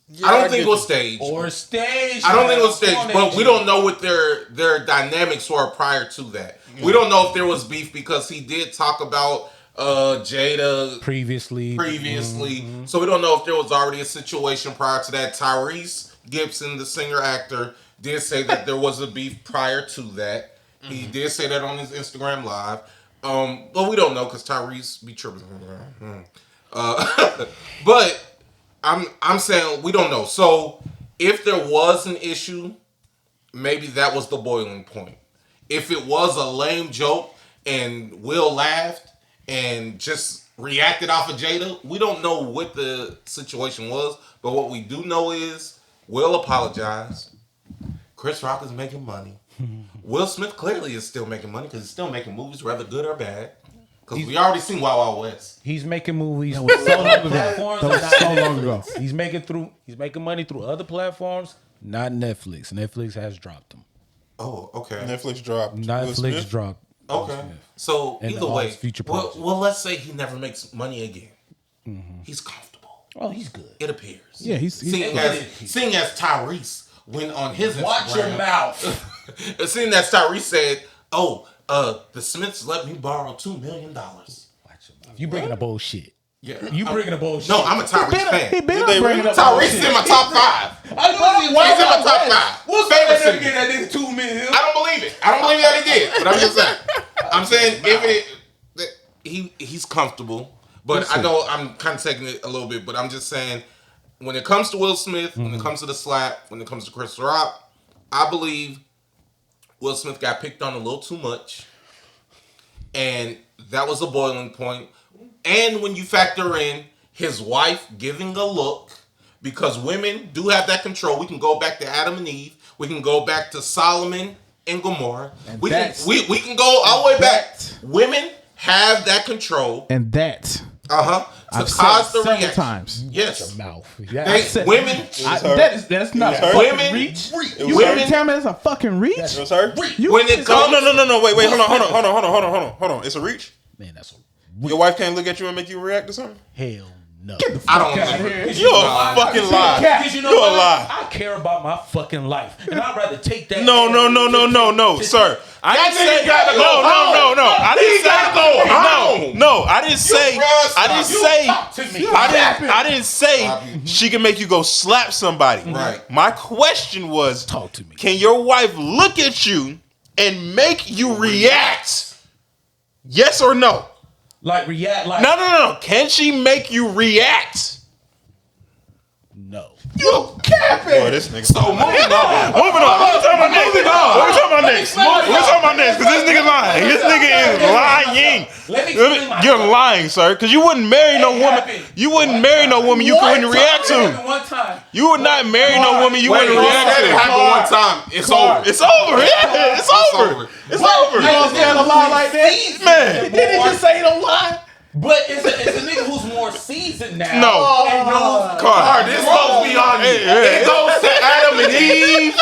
Yeah, know. I I don't think get it was you. staged. Or staged. I don't think it was Come on, staged, but AG. we don't know what their dynamics were prior to that. We don't know if there was beef because he did talk about Jada previously. so we don't know if there was already a situation prior to that. Tyrese Gibson, the singer actor, did say that there was a beef prior to that. He did say that on his Instagram live. But we don't know because Tyrese be tripping. But I'm saying we don't know. So if there was an issue, maybe that was the boiling point. If it was a lame joke and Will laughed and just reacted off of Jada, we don't know what the situation was. But what we do know is Will apologized. Chris Rock is making money. Will Smith clearly is still making money because he's still making movies, whether good or bad. Because we already seen Wild Wild West. He's making movies. so long ago. Platforms, That was not so long Netflix. ago. He's making money through other platforms, not Netflix. Netflix has dropped him. Oh, okay. Netflix dropped. Will Netflix Smith? dropped. Okay. So And either all way, his future well, projects. let's say he never makes money again. He's comfortable. Oh, he's good. It appears. Yeah, he's Seeing as Tyrese went on his Watch your Instagram, mouth. seeing that Tyrese said, "Oh, the Smiths let me borrow $2 million." Watch your mouth. You bringing a bullshit. Yeah, You bringing a bullshit. No, I'm a Tyrese fan. He been they up bringing up Tyrese is in my top 5. I know He's in my top 5. What's Favorite that nigga singer. get that nigga $2 million? I don't believe it. I don't believe that he did. But I'm just saying. I'm saying he's comfortable. But I know I'm kind of taking it a little bit. But I'm just saying, when it comes to Will Smith, when it comes to the slap, when it comes to Chris Rock, I believe Will Smith got picked on a little too much. And that was a boiling point. And when you factor in his wife giving a look, because women do have that control. We can go back to Adam and Eve. We can go back to Solomon and Gomorrah. We can go all the way back. Women have that control. and that To I've cause said the several reaction. times. Yes. Mouth. Women. That's not a her. fucking Women- reach. It You was gonna women- tell me that's a fucking reach? It was her. You When it comes, No. Wait. Hold on. It's a reach. Man, that's a Your wife can't look at you and make you react to something. hell no. I don't know. You're a fucking lie. Because you know You're a what? lie. I care about my fucking life, and I'd rather take that. No, sir. I didn't say gotta go no. I didn't say gotta go home. No, I didn't say. I didn't say. Talk to me. I didn't say she can make you go slap somebody. Right. My question was, Talk to me. can your wife look at you and make you react? Yes or no? Like react. Like No. Can she make you react? no. You capping. Boy, this nigga. So moving on. Moving on. What we talking about next? next. We're talking about next because this nigga lying. This nigga is lying. Let me explain myself. You're lying, sir, because you wouldn't marry no woman. You wouldn't marry no woman you couldn't react to. One time. You would not marry no woman you wouldn't react It to. happened one time. It's over. It's over. Yeah, it's over. It's over. You gonna stand a lie like that? Man. Did he just say don't lie? But it's a nigga who's more seasoned now. No. And knows Car. This goes beyond you. It goes to Adam and Eve.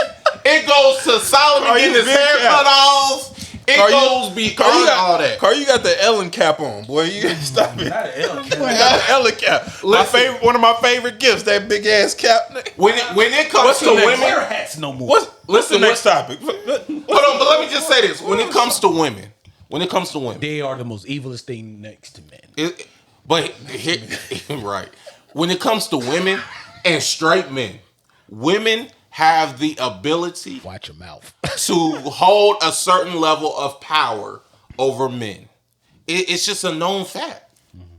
It goes to Solomon getting his hair cut off. It goes beyond all that. Car, you got the Ellen cap on, boy. You gotta stop it. Not an L. You got the Ellen cap. One of my favorite gifts, that big ass cap. When it comes to women, Wear hats no more. What's the next topic? hold on, but let me just say this: when it comes to women, They are the most evilest thing next to men. right. When it comes to women and straight men, women have the ability Watch your mouth. to hold a certain level of power over men. It's just a known fact.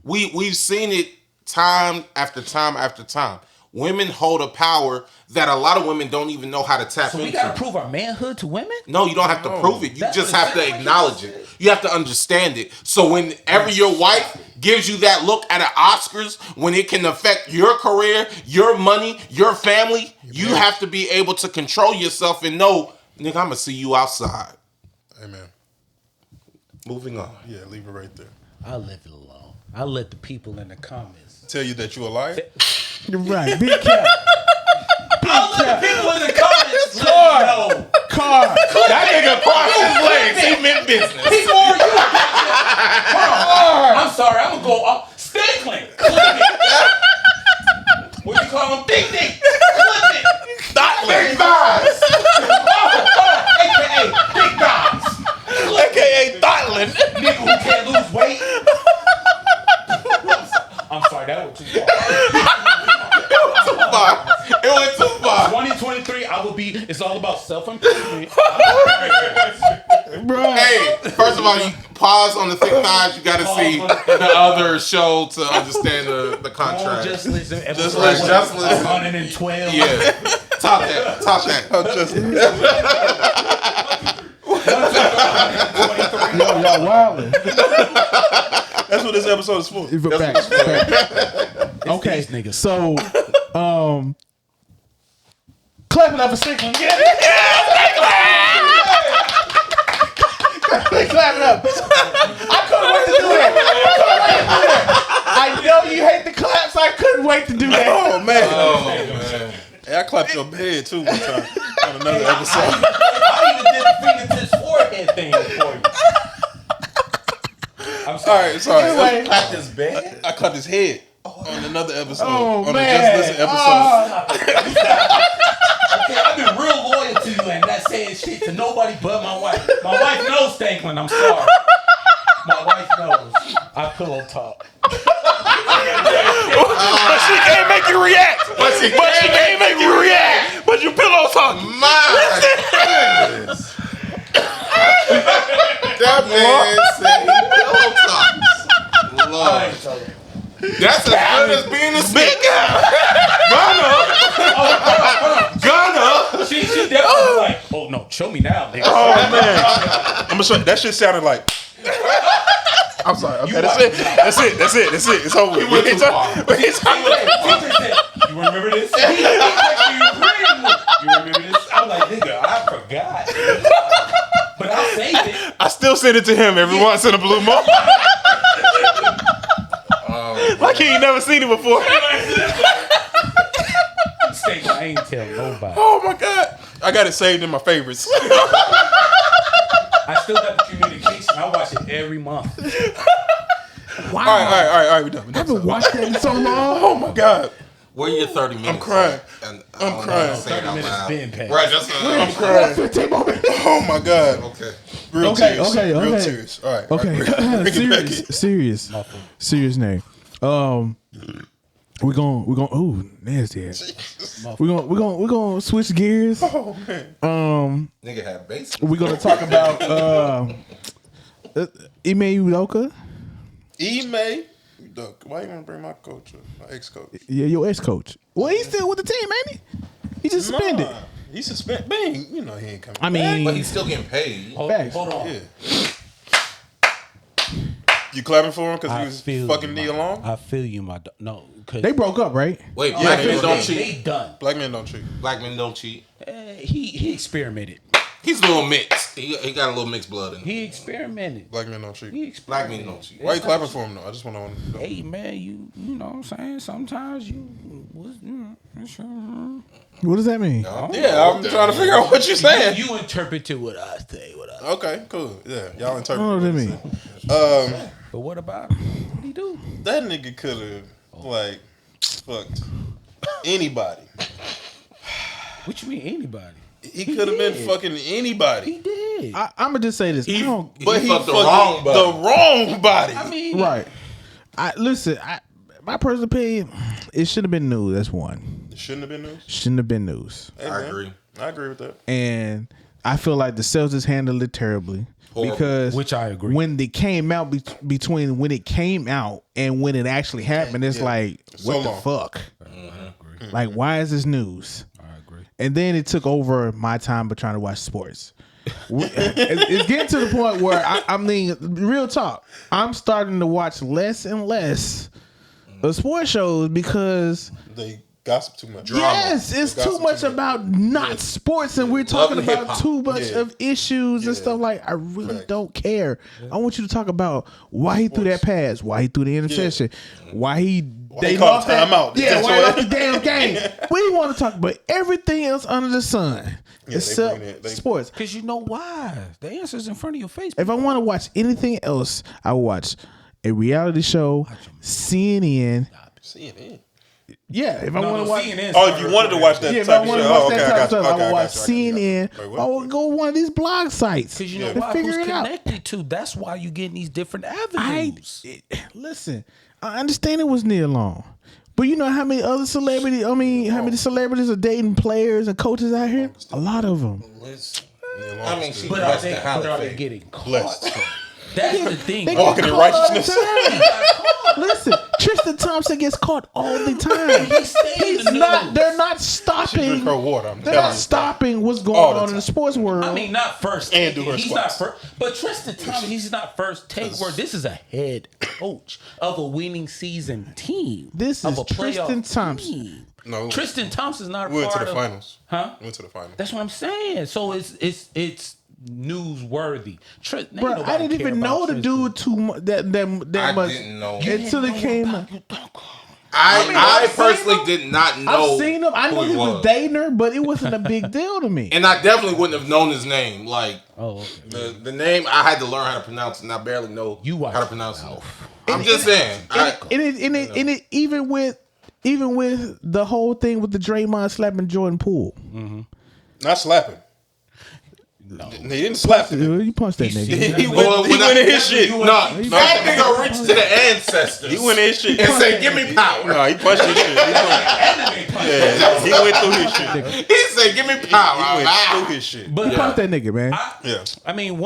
We've seen it time after time after time. Women hold a power that a lot of women don't even know how to tap So into. we gotta prove our manhood to women? No, you don't have to prove it. You That's just what have to it sounds like acknowledge you it. You have to understand it. So whenever your wife gives you that look at an Oscars, when it can affect your career, your money, your family, you have to be able to control yourself and know, nigga, I'm gonna see you outside. Amen. Moving on. Yeah, leave it right there. I'll leave it alone. I'll let the people in the comments. Tell you that you a liar? You're right. Big cap. I'll let the people in the comments know. Car. That nigga crossed his legs. He meant business. People are you. I'm sorry. I'm gonna go up. Stickling. Clip it. What do you call him? Big dick. Clip it. Big thighs. AKA big guys. AKA Thotland. Nigga who can't lose weight. I'm sorry, that was too far. It went too far. 2023, I will be. It's all about self-improvement. Bro. Hey, first of all, you pause on the thick thighs. You got to see the other show to understand the contract. Just listen. Just listen. 112. Yeah, top that. Top that. Yo, y'all wildin'. That's what this episode is for. Facts. Okay, these niggas. so, clapping up for Stickland. Yeah. Clap it up. I couldn't wait to do that. I know you hate the claps. I couldn't wait to do that. Oh, man. Hey, I clapped your head, too, one time on another episode. I even did the fingertips forehead thing for you. I'm sorry. Sorry. Anyway. Clap this bed. I clapped his head on another episode. Oh, on man. the Just Listen episode. Okay, I've been real loyal to you and not saying shit to nobody but my wife. My wife knows Stanklin. I'm sorry. My wife knows. I pillow talk. But she can't make you react. But she can't make you react. But you pillow talk. My goodness. That man said he pillow talks. Lord. That's as good as being a big guy. Gunner. She definitely like, oh no, show me now, nigga. Oh man. I'm gonna show you. That shit sounded like. I'm sorry. Okay, that's it. It's over. You went too far. You remember this? You remember this? I'm like, nigga, I forgot. But I saved it. I still send it to him every once in a blue moon. Like he ain't never seen it before. I ain't tell nobody. Oh, my God. I got it saved in my favorites. I still got the communication. I watch it every month. Wow. All right. We done. I haven't watched that in so long. Oh, my God. Where your 30 minutes? I'm crying. I'm crying. 30 minutes been passed. Right, that's I'm crying. 15 more minutes. Oh, my God. okay. Real Okay, tears. okay. Real tears. All right. Okay. Bring it back in. serious name. We're going ooh, nasty ass. We're gonna switch gears. Oh, man. Nigga had bass. We're gonna talk about Ime Udoka. Ime. Why you gonna bring my coach up? My ex-coach. Yeah, your ex-coach. Well, he's still with the team, ain't he? He just suspended. He's suspended. Bang, you know he ain't coming. I mean, But he's still getting paid. Hold Facts. on. Yeah. You clapping for him because I he was feel fucking you, Nia my- Long? I feel you, my dog. No, cause they broke up, right? Wait, black men don't they cheat. done. Black men don't cheat. Black men don't cheat. He experimented. He's a little mixed. He got a little mixed blood in him. He experimented. Black men don't cheat. He Black experimented. men don't cheat. Why you clapping for him though? I just want to know. Hey man, you know what I'm saying? Sometimes What does that mean? Yeah, I'm trying to figure out what you're saying. you interpreted what I say, what I say. Okay, cool. Yeah, y'all interpret. I don't know what that mean. But what about him? What'd he do? That nigga could have like fucked anybody. What you mean anybody? He could have been fucking anybody. He did. I'm gonna just say this. I don't, But he fucked the fucked wrong body. the wrong body. I mean, right. Listen. My personal opinion, it should have been news. That's one. It shouldn't have been news. Shouldn't have been news. Hey, I man, agree. I agree with that. And I feel like the Celtics handled it terribly because Which I agree. when they came out between when it came out and when it actually happened, it's like So what the long. fuck? Like, why is this news? I agree. And then it took over my time of trying to watch sports. It's getting to the point where I mean, real talk. I'm starting to watch less and less of sports shows because They gossip too much. yes, it's too much about not sports, and we're talking Love about hip-hop. too much Yeah. of issues and stuff. Like, I really don't care. I want you to talk about why he threw that pass, why he threw the interception, why he he called a timeout. Yeah, why he lost the damn game. We want to talk about everything else under the sun except bring it- sports. Because you know why? The answer's in front of your face. If I want to watch anything else, I will watch a reality show, CNN. CNN. Yeah, if I want to watch. Oh, you wanted to watch that Yeah, if type I of want show. to watch Oh, okay, that I type of got you. stuff, I Okay, will watch got you. CNN. Wait, what? I will go one of these blog sites. Because you know to why? figure Who's it out. connected to? That's why you getting these different I avenues. listen. I understand it was Nia Long, but you know how many other celebrities? I mean, how many celebrities are dating players and coaches out here? A lot of them. I mean, she But are they getting caught? Blessed. That's the thing. They Walking get in caught all the righteousness. time. Listen, Tristan Thompson gets caught all the time. He's not. They're not stopping. Drink her water. I'm They're telling not you. stopping what's going All the on in the time. sports world. I mean, not first And take. do her He's not squats. first. But Tristan Thompson, he's not first take word. This is a head coach of a winning season team. This of is a playoff Tristan Thompson. team. No. Tristan Thompson's not a We went to part the of. finals. Huh? We went to the finals. That's what I'm saying. So it's newsworthy. Bro, I didn't even know the dude too much. That I much didn't know. until it came out. I I've seen personally him. did not know. I've seen him. I who know he was was. dating her, but it wasn't a big deal to me. And I definitely wouldn't have known his name. Like Oh, okay. the name, I had to learn how to pronounce it, and I barely know You watch how to pronounce it. I'm just saying. And it even with the whole thing with the Draymond slapping Jordan Poole. Not slapping. No. He didn't slap him. You punched that nigga. He went in his shit. No, that nigga reached to the ancestors. He went in his shit. and said, "Give me power." No, he punched his shit. He went through his shit. He said, "Give me power." He went through his shit. But You punched that nigga, man. Yeah. I mean,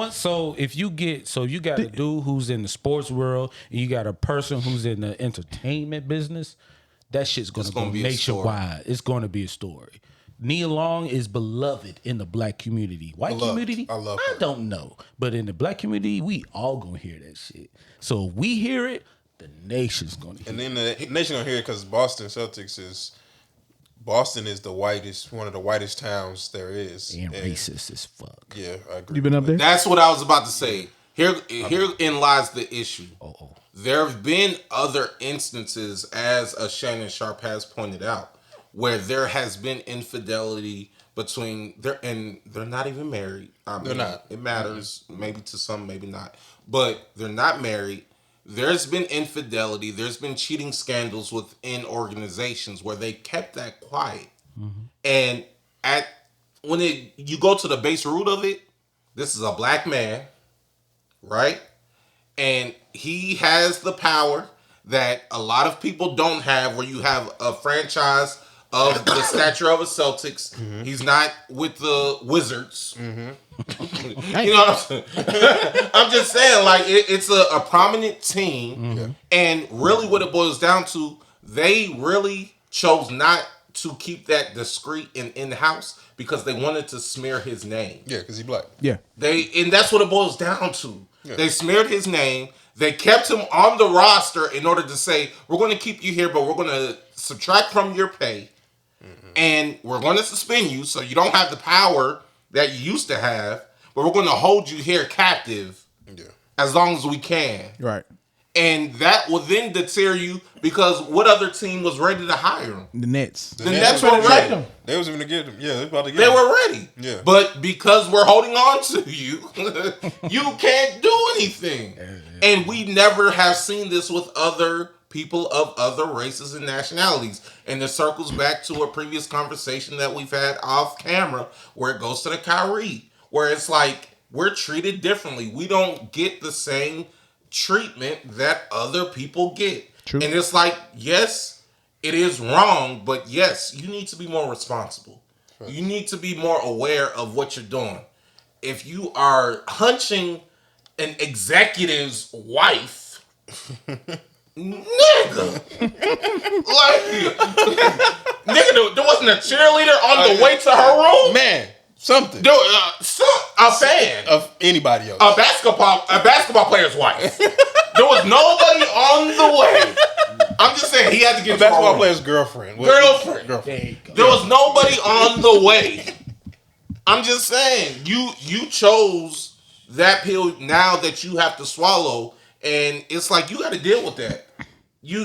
if you got a dude who's in the sports world, and you got a person who's in the entertainment business, that shit's gonna go be a nationwide. It's gonna be a story. Nia Long is beloved in the black community. White Beloved. community, I love I her. don't know, but in the black community, we all gonna hear that shit. So if we hear it, the nation's gonna hear And it. then the nation gonna hear it because Boston is the whitest, one of the whitest towns there is. And racist as fuck. Yeah, I agree. You been up there? That's what I was about to say. Herein lies the issue. There have been other instances, as Shannon Sharp has pointed out, where there has been infidelity between and they're not even married. They're not. It matters, maybe to some, maybe not, but they're not married. There's been infidelity. There's been cheating scandals within organizations where they kept that quiet. And you go to the base root of it, this is a black man, right? And he has the power that a lot of people don't have, where you have a franchise of the stature of a Celtics. He's not with the Wizards. You know what I'm saying? I'm just saying, like, it's a prominent team. And really what it boils down to, they really chose not to keep that discreet and in house because they wanted to smear his name. Yeah, because he black. Yeah. And that's what it boils down to. Yeah. They smeared his name. They kept him on the roster in order to say, we're going to keep you here, but we're going to subtract from your pay. And we're going to suspend you so you don't have the power that you used to have, but we're going to hold you here captive as long as we can. Right. And that will then deter you because what other team was ready to hire him? The Nets. The Nets were ready. They was going to get him. Yeah, they about to get They him. were ready. Yeah. But because we're holding on to you, you can't do anything. And we never have seen this with other people of other races and nationalities. And it circles back to a previous conversation that we've had off camera where it goes to the Kyrie, where it's like we're treated differently. We don't get the same treatment that other people get. True. And it's like, yes, it is wrong, but yes, you need to be more responsible. Right. You need to be more aware of what you're doing. If you are hunching an executive's wife, nigga, like, nigga, there wasn't a cheerleader on the way to her room. Man, something. A fan of anybody else. A basketball player's wife. There was nobody on the way. I'm just saying he had to get a basketball player's girlfriend. Girlfriend. There was nobody on the way. I'm just saying you chose that pill now that you have to swallow. And it's like you got to deal with that. You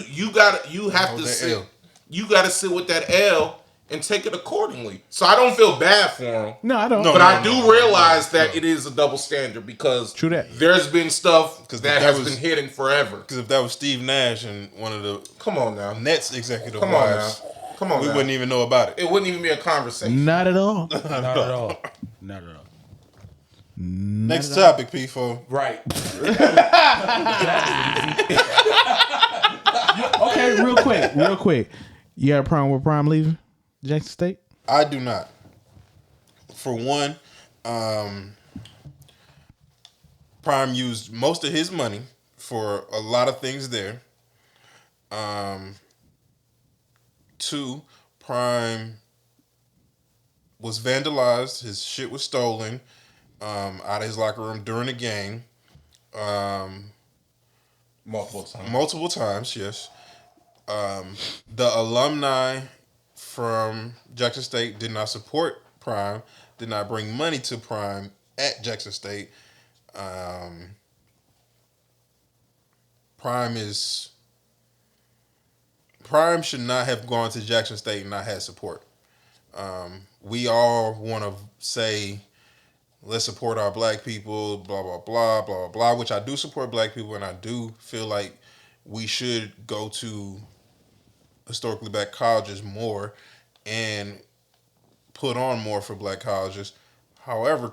have to sit. You got to sit with that L and take it accordingly. So I don't feel bad for him. No, I don't. But I do realize that it is a double standard because True that. There's been stuff that has been hidden forever. Because if that was Steve Nash and one of the come on now Nets executive wives, we wouldn't even know about it. It wouldn't even be a conversation. Not at all. Not at all. Not at all. Next topic, P4. Right. Okay, real quick. You got a problem with Prime leaving Jackson State? I do not. For one, Prime used most of his money for a lot of things there. Two, Prime was vandalized. His shit was stolen out of his locker room during the game. Multiple times, yes. The alumni from Jackson State did not support Prime, did not bring money to Prime at Jackson State. Prime should not have gone to Jackson State and not had support. We all want to say, let's support our black people, blah, blah, blah, blah, blah, blah, which I do support black people, and I do feel like we should go to historically black colleges more and put on more for black colleges. However,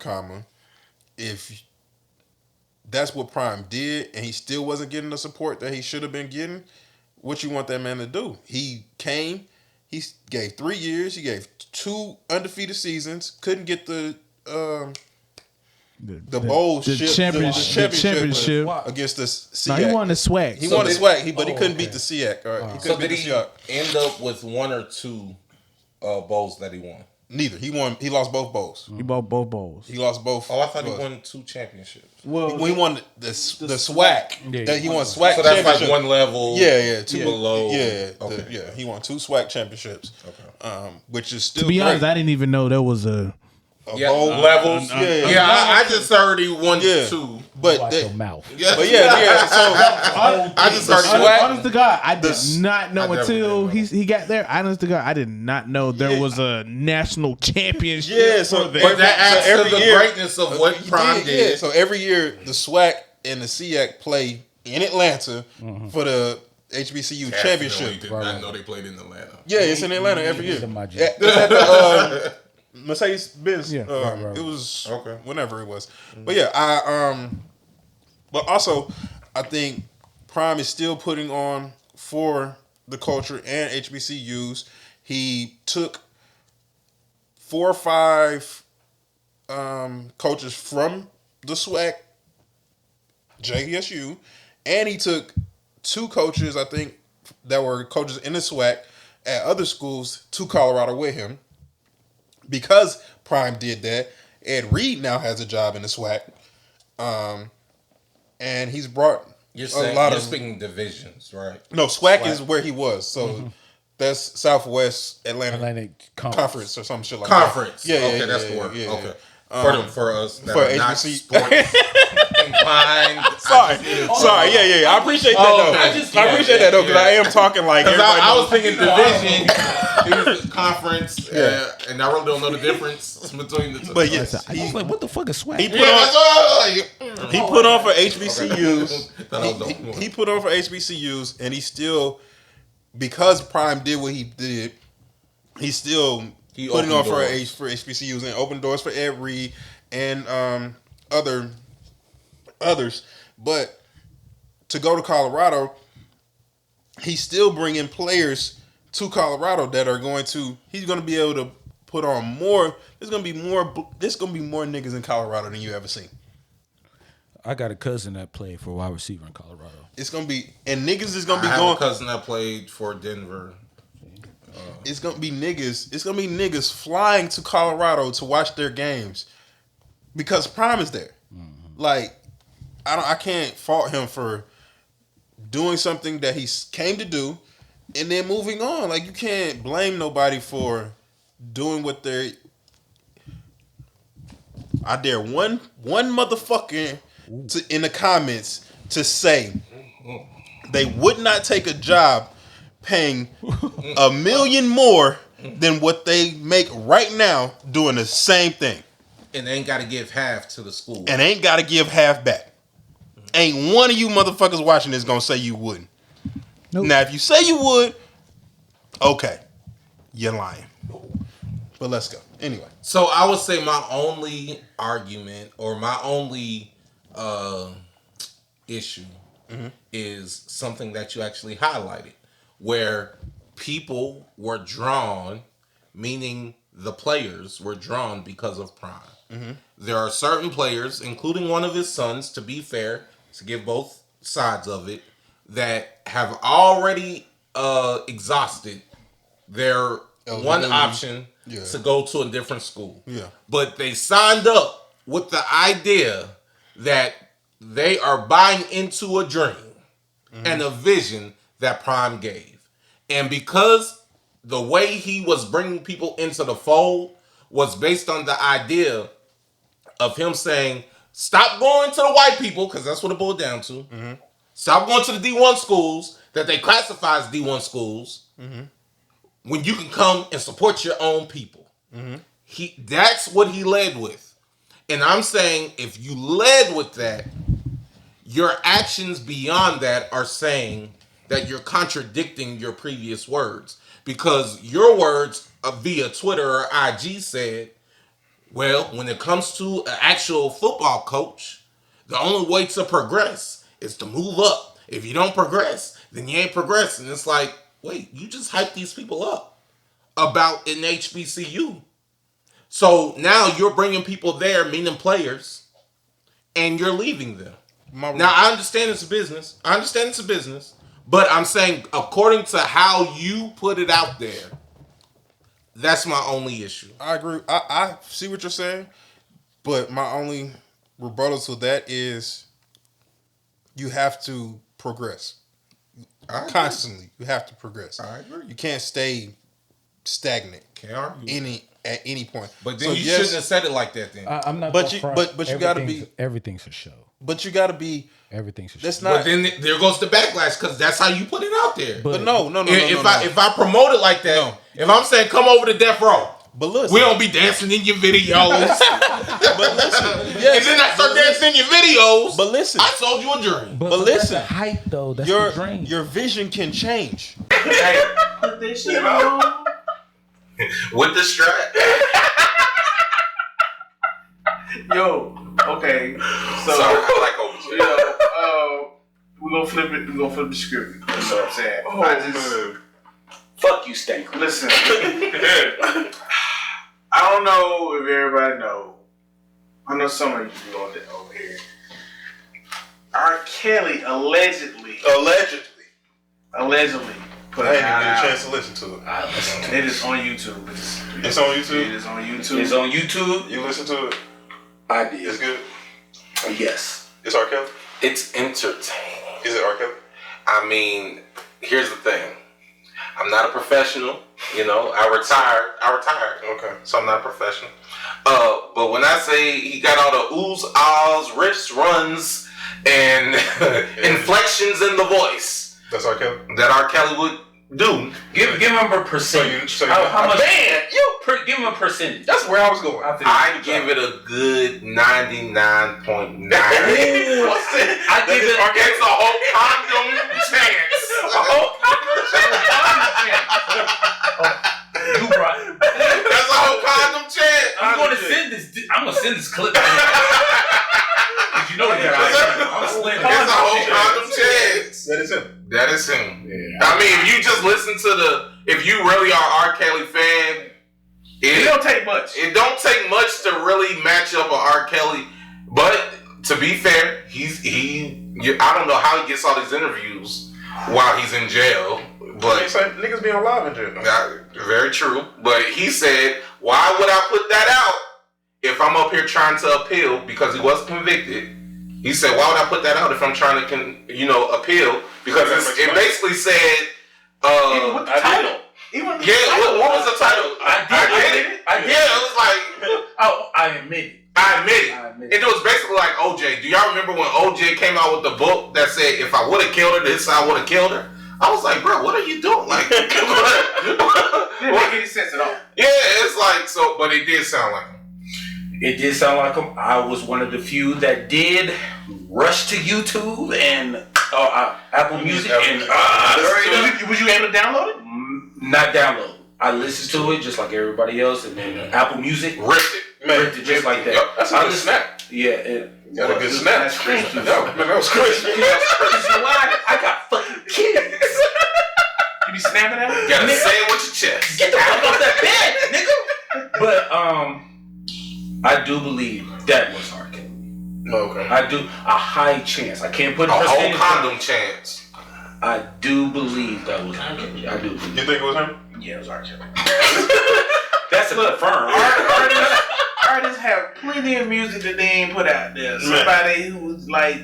if that's what Prime did and he still wasn't getting the support that he should have been getting, what you want that man to do? He came, he gave 3 years, he gave 2 undefeated seasons, couldn't get the bowl the ship, championship against the SEAC. No, he won the SWAC. He won the SWAC, but he couldn't beat the SEAC. He couldn't beat the SEAC. End up with 1 or 2 bowls that he won? Neither. He lost both bowls. He bought both bowls. He lost both. Oh, I thought he won 2 championships. Well, he won the SWAC. Yeah, he won SWAC. So that's like 1 level. Yeah, 2 below. Yeah, okay. He won 2 SWAC championships. Okay. Which is still. To be honest, great. I didn't even know there was a bowl levels. I just heard he won 2. But Watch your mouth. Yeah. But yeah. So I just heard honest to God, I did not know until he got there. Honest to God, I did not know there was a national championship. Yeah, so but that adds to the greatness of what Prime did. Yeah, so every year the SWAC and the SEAC play in Atlanta for the HBCU championship. Did not know they played in Atlanta. Yeah, it's in Atlanta every year. It's at the Mercedes-Benz. Yeah. It was whenever it was. But yeah, but also I think Prime is still putting on for the culture and HBCUs. He took 4 or 5 coaches from the SWAC, JSU, and he took 2 coaches, I think, that were coaches in the SWAC at other schools to Colorado with him. Because Prime did that, Ed Reed now has a job in the SWAC. And he's brought You're speaking divisions, right? No, SWAC is where he was. So that's Southwest Atlantic Conference or some shit like that. Conference. Okay, that's the word. Yeah. Okay. For us that for are not HBC. sports inclined. Sorry. Yeah. I appreciate that though. I appreciate that though, because I am talking like everybody. I was thinking division. He was conference, and I really don't know the difference between the two. But yes, I was like, what the fuck is swag? he put on for HBCUs. He put on for HBCUs, and he still, because Prime did what he did, he's still putting on for HBCUs and open doors for Ed Reed and others. But to go to Colorado, he's still bringing players to Colorado that are he's going to be able to put on more. There's going to be more niggas in Colorado than you ever seen. I got a cousin that played for wide receiver in Colorado. It's going to be, and niggas is going to be I going. have a cousin that played for Denver. It's going to be niggas. It's going to be niggas flying to Colorado to watch their games because Prime is there. Mm-hmm. Like, I can't fault him for doing something that he came to do and then moving on. Like, you can't blame nobody for doing what they're. I dare one motherfucker in the comments to say they would not take a job paying $1 million more than what they make right now doing the same thing. And they ain't got to give half to the school. And ain't got to give half back. Ain't one of you motherfuckers watching this gonna say you wouldn't. Nope. Now, if you say you would, okay, you're lying. But let's go. Anyway. So I would say my only argument or my only issue is something that you actually highlighted, where people were drawn, meaning the players were drawn because of Prime. Mm-hmm. There are certain players, including one of his sons, to be fair, to give both sides of it, that have already exhausted their one option to go to a different school. Yeah. But they signed up with the idea that they are buying into a dream and a vision that Prime gave. And because the way he was bringing people into the fold was based on the idea of him saying, stop going to the white people, because that's what it boiled down to. Mm-hmm. Stop going to the D1 schools that they classify as D1 schools when you can come and support your own people. Mm-hmm. That's what he led with. And I'm saying if you led with that, your actions beyond that are saying that you're contradicting your previous words. Because your words via Twitter or IG said, well, when it comes to an actual football coach, the only way to progress is to move up. If you don't progress, then you ain't progressing. It's like, wait, you just hyped these people up about an HBCU. So now you're bringing people there, meaning players, and you're leaving them. Now, I understand it's a business. But I'm saying, according to how you put it out there, that's my only issue. I agree. I see what you're saying, but my only rebuttal to that is you have to progress. Constantly, you have to progress. I agree. You can't stay stagnant. Can't argue. At any point. But then you shouldn't have said it like that. Then I'm not. But you got to be. Everything's a show. But you got to be. Everything's a show. That's not. But then there goes the backlash because that's how you put it out there. But no. If I promote it like that, if I'm saying come over to Death Row. But listen, we don't be dancing in your videos. But listen, yes, and then I start dancing in your videos. But listen, I sold you a dream. But listen, that's the hype though. That's your the dream. Your vision can change. Hey, put this shit on with the strap. Yo, okay. So sorry, I like we're gonna flip it. We're gonna flip the script. You know what I'm saying? Man. Fuck you, Stank. Listen, I don't know if everybody know. I know some of you do over here. R. Kelly allegedly put I it ain't even get out. a chance to listen to it. I listen to It is on YouTube. It's on YouTube? It is on YouTube. It's on YouTube. You listen to it? I did. It's good? Yes. It's R. Kelly? It's entertaining. Is it R. Kelly? I mean, here's the thing. I'm not a professional. You know, I retired. Okay. So I'm not a professional. But when I say he got all the oohs, ahs, riffs, runs, and inflections in the voice That's R. Kelly? that R. Kelly would do. Give him a percentage. So you- how much? Man, Give him a percentage. that's where I was going. I give it a good 99.9. I give it. It's a whole condom chance. You brought. That's a whole condom chance. I'm gonna send this clip. Cause you know that I'm slim. It's a whole condom chance. That is him. That is him. Yeah. I mean, if you just listen to if you really are R. Kelly fan, It don't take much. It don't take much to really match up a R. Kelly. But to be fair, I don't know how he gets all these interviews while he's in jail. But Niggas be on live in jail. Very true. But he said, why would I put that out if I'm up here trying to appeal? Because he was convicted. He said, why would I put that out if I'm trying to, appeal? Because it basically said, Even with the title. What was the title? I did. Yeah, it was like, I admit it. I admit it. It was basically like OJ. Do y'all remember when OJ came out with the book that said, if I would have killed her, this I would have killed her? I was like, bro, what are you doing? Like, It didn't make any sense at all. Yeah, it's like, so, but it did sound like him. It did sound like him. I was one of the few that did rush to YouTube and Apple Music and was you able to download it? Not download. I listened to it just like everybody else, and then Apple Music ripped it just like that. Yep, that's a good snap. Yeah, Got a good snap. That's crazy. No, that was crazy. You know why? I got fucking kids. You be snapping at it? You gotta say it with your chest. Get the fuck off that bed, nigga. But I do believe that was R. Kelly. Okay. I do a high chance. I can't put A whole percentage condom chance. I do believe that was R. Kelly. I do believe. You think it was him? Yeah, it was R. Kelly. That's a confirm. Artists have plenty of music that they ain't put out there. Somebody who was like,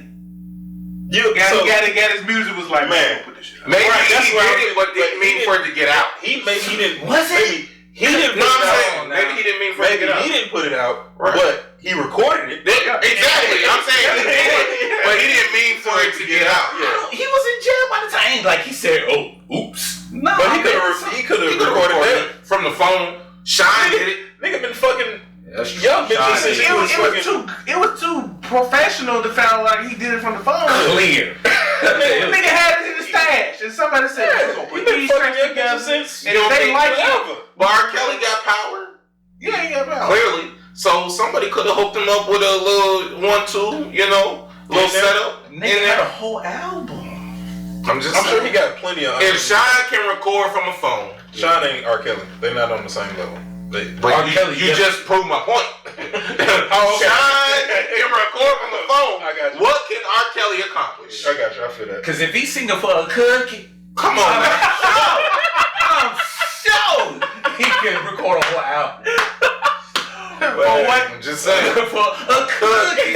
got his music was like, man, put this shit out. Maybe Right, he did it, but didn't mean for it to get out. He didn't. Was it? He didn't. No, I'm saying maybe he didn't mean for it to Maybe get out. he didn't put it out, Right. but he recorded it. Exactly. I'm saying he did it, but he didn't mean for it to get out. Yeah. He was in jail by the time. Like he said, "Oh, oops." No, But he could have recorded that. From the phone. Shine did it. Nigga been fucking That's true. young bitches since he was fucking. It was too professional to sound like he did it from the phone. Clear. Nigga had it in the stash, and somebody said, Yeah, "We're gonna he put been these fucking tracks young together." bitches since. And if they like it, forever. But R. Kelly got power. yeah, he got power. Clearly. So somebody could have hooked him up with a little 1-2, little setup. Nigga had a whole album. I'm just I'm saying. sure he got plenty of. If Shine can record from a phone, Sean ain't R. Kelly. They're not on the same level. but R. Kelly, you yeah. just proved my point. Oh, okay. Shine can record from the phone. I got you. What can R. Kelly accomplish? I got you. I feel that. Cause if he's singing for a cookie, Come on, man. I'm sure he can record a whole album. I'm just saying. For a cookie.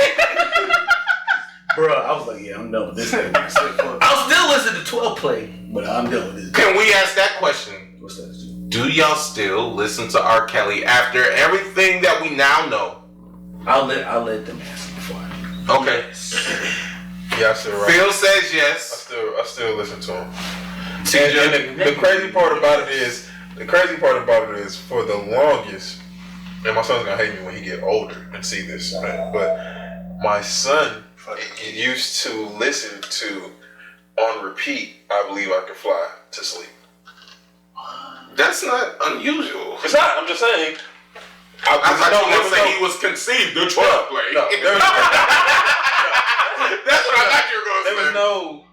Bruh, I was like, yeah, I'm done with this thing. I'll still listen to 12 Play, but I'm done with this. Can we ask that question? What's that? Do y'all still listen to R. Kelly after everything that we now know? I'll let them answer before I do. Okay. Yeah, I still right. Phil says yes. I still listen to him. And the crazy part about it is, for the longest, and my son's gonna hate me when he get older and see this, man, but my son used to listen to on repeat, I Believe I Can Fly, to sleep. That's not unusual. It's not, I'm just saying. I thought you were going to say he was conceived the 12 play. No, That's what I thought you were going to say.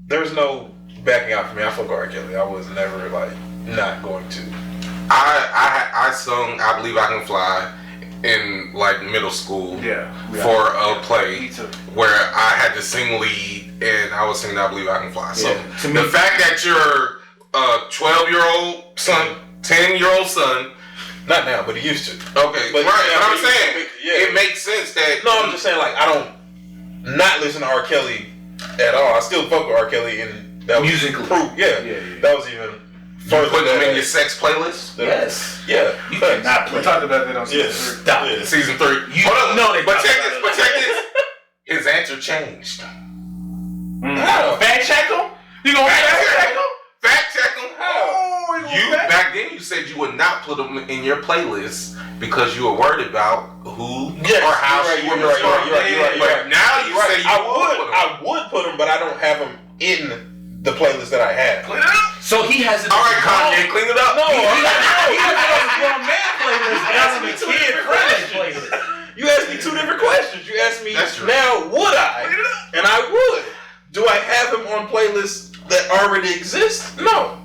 there was no backing out for me. I fuck with R. Kelly. I was never not going to. I sung I Believe I Can Fly in middle school for a play where I had to sing lead and I was singing I Believe I Can Fly. So the fact that you're 12-year-old son, 10-year-old son. Not now, but he used to. Okay, But right. now But I'm he- saying yeah. it makes sense that. No, I'm just saying, like, I don't not listen to R. Kelly at all. I still fuck with R. Kelly, and that was Musically. proof. Yeah, that was even further. Put them than in your sex playlist. Yes. Yeah, You thanks. cannot play. We talked about that on season Yes. 3. Stop. Yeah. Season 3. You Hold on. know they But talk check about this. it. But check this. His answer changed. How? Fact check him? You gonna fact check him? Fact check them. Oh, You back then you said you would not put them in your playlist because you were worried about who Yes, or how she would respond. You're right. But now you say you would put them. I would put them, but I don't have them in the playlist that I have. So he has it. All right, Kanye, clean it up. No, He has it on the grown man playlist. He has it on the kid friendly playlist. you asked me 2 different questions. You asked me That's true. now, would I? And I would. Do I have them on playlists that already exist? No.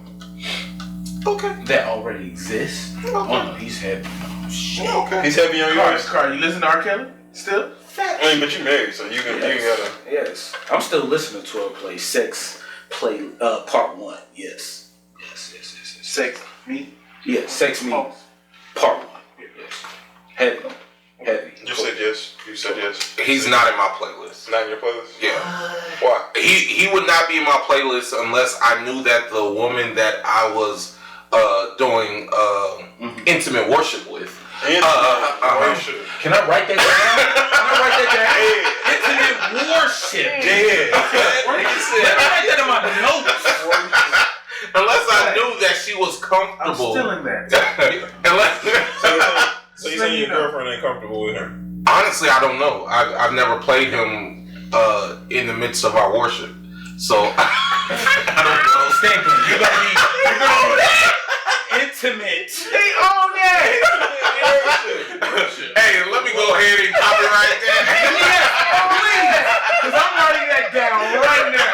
Okay. That already exists. Oh no, he's heavy. Oh, shit. Okay. He's heavy on yours. Car, you listen to R. Kelly still? I mean, but you married, so you ain't gotta. Yes. I'm still listening to her play Sex Play Part 1. Yes. Yes. Sex, me? Yeah, Sex Me Oh. Part 1. Yes. Heavy. You said yes. You said yes. He's not in my playlist. Not in your playlist? Yeah. Why? He would not be in my playlist unless I knew that the woman that I was doing intimate worship with. Worship. Can I write that down? Intimate worship. Yeah. Let me write that in my notes. Unless I knew that she was I'm comfortable. still in that. So you saying your girlfriend ain't comfortable with him? Honestly, I don't know. I've never played him in the midst of our worship, so I don't know. Stankin, you're gonna be intimate. They own that! Hey, let me go ahead and copyright that. Because I'm writing that down right now.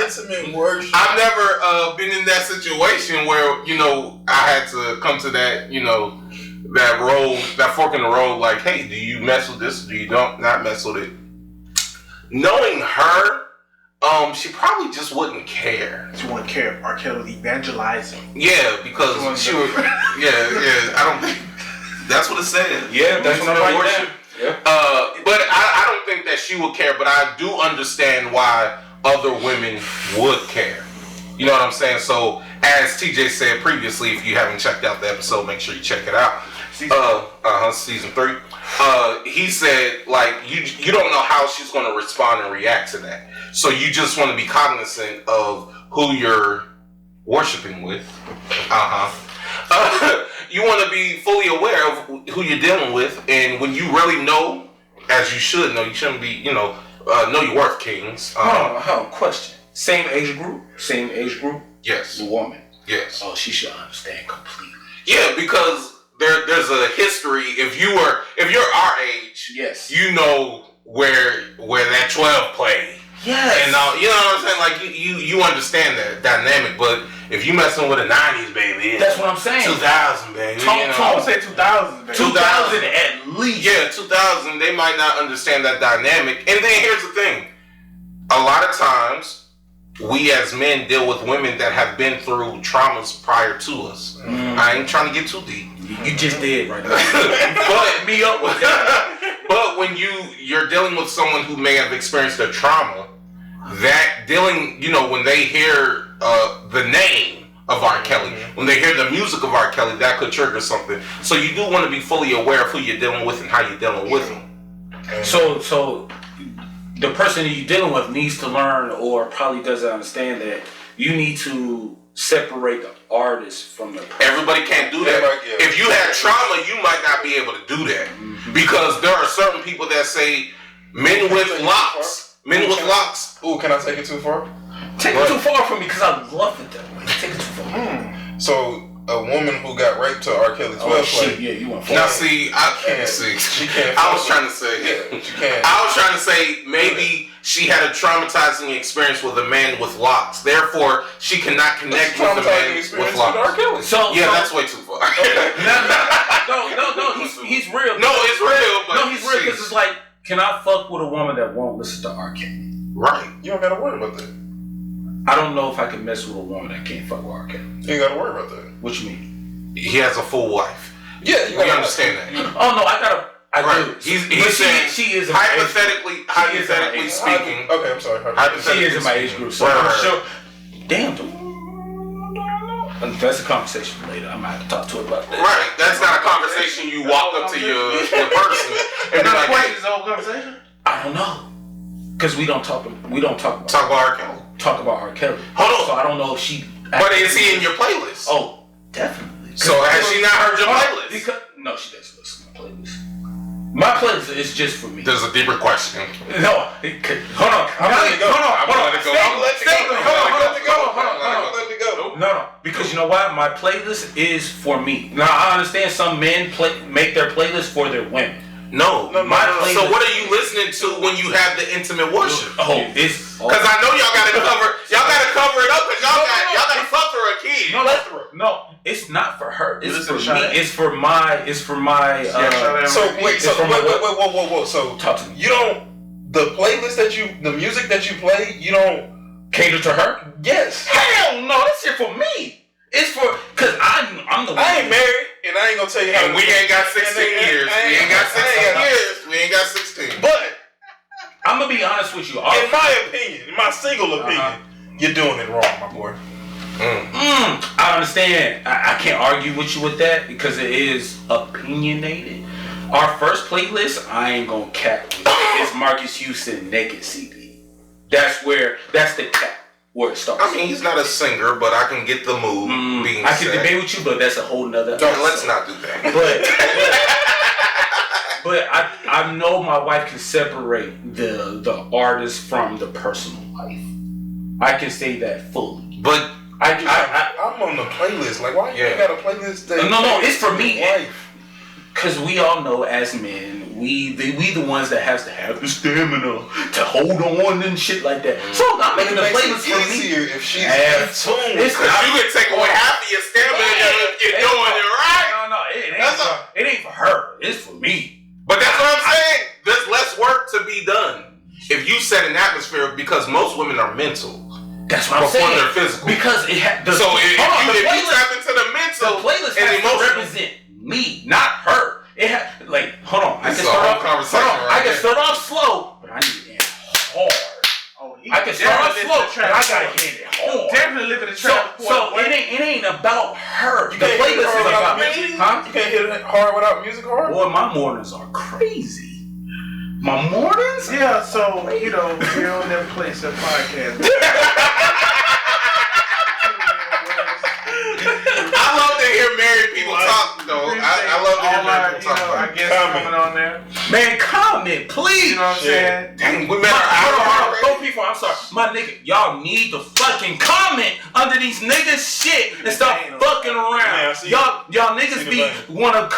Intimate worship. I've never been in that situation where I had to come to that that road, that fork in the road. Like, hey, do you mess with this? Or do you not mess with it? Knowing her, she probably just wouldn't care. She wouldn't care if R. Kelly was evangelizing. Yeah, because she would. Yeah. I don't. That's what it said. Yeah, that's what I'm writing down. Yeah. But I don't think that she would care. But I do understand why other women would care. You know what I'm saying? So, as TJ said previously, if you haven't checked out the episode, make sure you check it out. Season 3. He said, like, you don't know how she's going to respond and react to that. So you just want to be cognizant of who you're worshiping with. You want to be fully aware of who you're dealing with, and when you really know, as you should know, you shouldn't be, know your worth, kings. Question. Same age group? Yes. The woman? Yes. Oh, she should understand completely. Yeah, because there's a history. If you're our age, yes, you know where that 12 played. Yes. And you know what I'm saying? Like you understand that dynamic, but if you messing with a 90s baby, that's what I'm saying. 2000 baby. I would say 2000 baby. 2000 at least. Yeah, 2000. They might not understand that dynamic. And then here's the thing: a lot of times, we as men deal with women that have been through traumas prior to us. I ain't trying to get too deep. You just did right now. You fucked me up with that. But when you're dealing with someone who may have experienced a trauma, that dealing, when they hear the name of R. Kelly, when they hear the music of R. Kelly, that could trigger something. So you do want to be fully aware of who you're dealing with and how you're dealing with them. So the person that you're dealing with needs to learn, or probably doesn't understand, that you need to separate the artist from the person. Everybody can't do that. If you had trauma, you might not be able to do that. Because there are certain people that say men with locks. Ooh, can I take it too far? Take it too far from me, because I love it that way. Take it too far. So a woman who got raped to R. Kelly 12 play. Yeah, you want. Now see, I can't see. She can't. I was trying to say. She can't. I was trying to say maybe she had a traumatizing experience with a man with locks. Therefore, she cannot connect with the man with locks. So that's way too far. No, he's real. No, it's real. But no, he's real, because it's like, can I fuck with a woman that won't listen to R. Kelly? Right. You don't gotta worry about that. I don't know if I can mess with a woman that can't fuck with R. Kelly. You ain't gotta worry about that. What you mean? He has a full wife. Yeah, We understand that. Oh no, I Right. do. He's But saying she is hypothetically age speaking. Okay, I'm sorry. She is in my age group, so Right, I'm right. sure. Damn, dude. That's a conversation for later. I might have to talk to her about that. Right. That's not a conversation you walk up to your person and be like, hey, This whole conversation? I don't know, cause we don't talk about talk about R. Kelly. talk about R. Kelly. Hold on. So I don't know if she. But is he in your playlist? Oh, definitely. So has she not heard your playlist? Because no, she doesn't listen to my playlist. My playlist is just for me. There's a deeper question. No, hold on. I'm letting it go. I'm gonna let it go. I'm gonna let it go. Let it go. No, because you know what? My playlist is for me. Now I understand some men make their playlist for their women. No. My playlist. So what are you listening to when you have the intimate worship? Oh, it's Because I know y'all gotta cover it up because y'all gotta fuck her a kid. No, it's not for her. It's Listen, for shout me. out. It's for my. So wait, whoa. So Talk to me. you don't the playlist the music that you play, you don't Cater to her? Yes. Hell no, that's shit for me. It's for cause I'm the one. I ain't married, and I ain't gonna tell you how. And we ain't got 16 years. We ain't got 16 years. We ain't got 16. But I'm gonna be honest with you. in my opinion, in my single opinion, you're doing it wrong, my boy. I understand. I can't argue with you with that because it is opinionated. Our first playlist, I ain't gonna cap with. It's Marcus Houston Naked CD. That's the cap where it starts. I mean, he's not a singer, but I can get the mood being I can said. debate with you, but that's a whole nother. Let's not do that. But I know my wife can separate the artist from the personal life. I can say that fully. But I'm on the playlist. Like, why you ain't got a playlist? That No, it's for me. Life. Because we all know as men, we the ones that has to have the stamina to hold on and shit like that. So I'm making the playlist for me. Easier if she's in tune. It's because you can take away half of your stamina if you're doing it right. No, it ain't for her. It's for me. But that's what I'm saying. There's less work to be done if you set an atmosphere because most women are mental. That's what I'm before saying. they're physical. Because it so if you tap into the mental, the playlist and has to emotional, represent me, not her. It hold on. I This can is a start whole off. conversation Hold on. right I can here. start off slow, but I need to end hard. I can start off slow, but I gotta hit it hard. Definitely living the trap. So it ain't about her. The can't hit it playlist hard is without about music? me. Huh? You can't hit it hard without music hard? Boy, my mornings are crazy. My mornings? Yeah, so, you know, we're on them place of podcast. I love to hear married people talk, though. I love to hear married people talk. I guess coming on there. Man, comment, please. You know what I'm saying? Dang, we met our Hold on. hour Go people, I'm sorry. My nigga, y'all need to fucking comment under these niggas shit and stop fucking around. Y'all niggas be wanna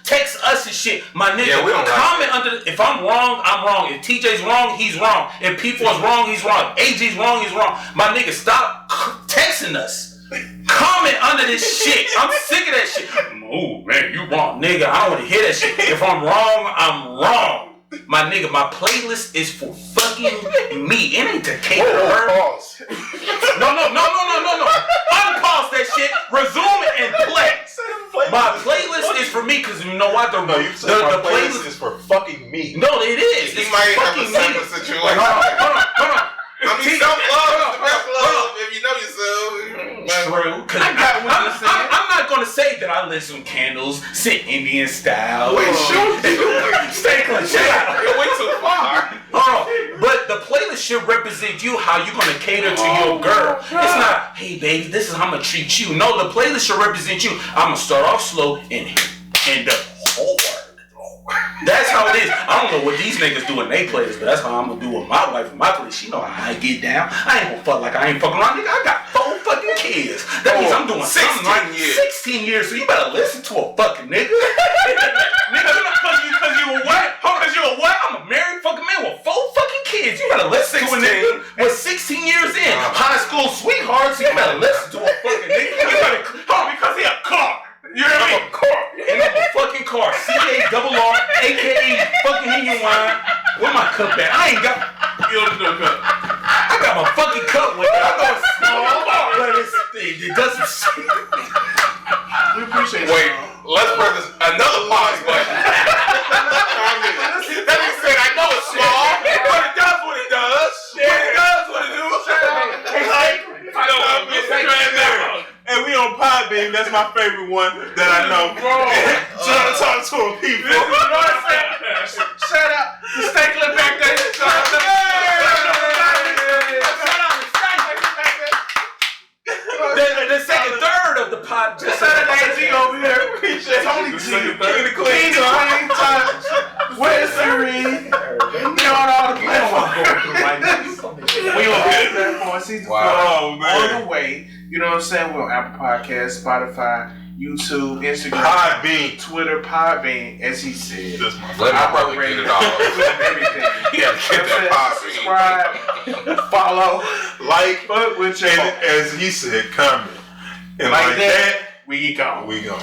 text us and shit. My nigga, Yeah, we don't comment under. If I'm wrong, I'm wrong. If TJ's wrong, he's wrong. If P4's wrong, he's wrong. If AG's wrong, he's wrong. My nigga, stop texting us. Comment under this shit. I'm sick of that shit. Oh man, you wrong, nigga. I don't want to hear that shit. If I'm wrong, I'm wrong. My nigga, my playlist is for fucking me. It ain't to cater to her. Pause. No. Unpause that shit. Resume it and play. My playlist is for me because you know what? The playlist is for fucking me. No, it is. He It's might have fucking a similar me. situation. Hold on. I mean, self-love is the best love if you know yourself. True. I'm not gonna say that I listen to Candles, sit Indian style. Wait, shoot. Stankland, chill out. It went too far. But the playlist should represent you, how you gonna cater to your girl. It's not, hey baby, this is how I'm gonna treat you. No, the playlist should represent you. I'm gonna start off slow and end up hard. That's how it is. I don't know what these niggas do in their playlist, but that's how I'm gonna do with my wife in my playlist. She know how I get down. I ain't gonna fuck like I ain't fucking around, nigga. I got 4 fucking kids. That means I'm doing 16 something years. 16 years, so you better listen to a fucking nigga. Nigga, cause you a what? Cause you a what? I'm a married fucking man with 4 fucking kids. You better listen to a nigga with 16 years in. High school sweetheart, so you better listen to a fucking nigga. You better, because he a car. You know what I mean? And I'm a fucking car. CARR, aka fucking Genuine. Where my cup at? I ain't got. You don't do a cup. I got my fucking cup with me. I know it's small, but it does some shit. We appreciate Wait, let's press this, another pause button. That nigga said, I know it's small, but it does what it does. It does what it does. And we on Podbean. That's my favorite one that I know. Trying to talk to a people. You know what I'm saying? Shout out to Stankler back there. The second third of the pod. Just Saturday G over here. Tony G. Clean time. Where's Serene? We on all the platforms. We on all the platforms. Season 4 on the way. You know what I'm saying? We're on Apple Podcasts, Spotify, YouTube, Instagram, Podbean, Twitter, Podbean, as he said. Let my brother get it all. Everything. Yeah, get that Subscribe, follow, like, fuck with your and as he said, comment. And like that, we go. We go.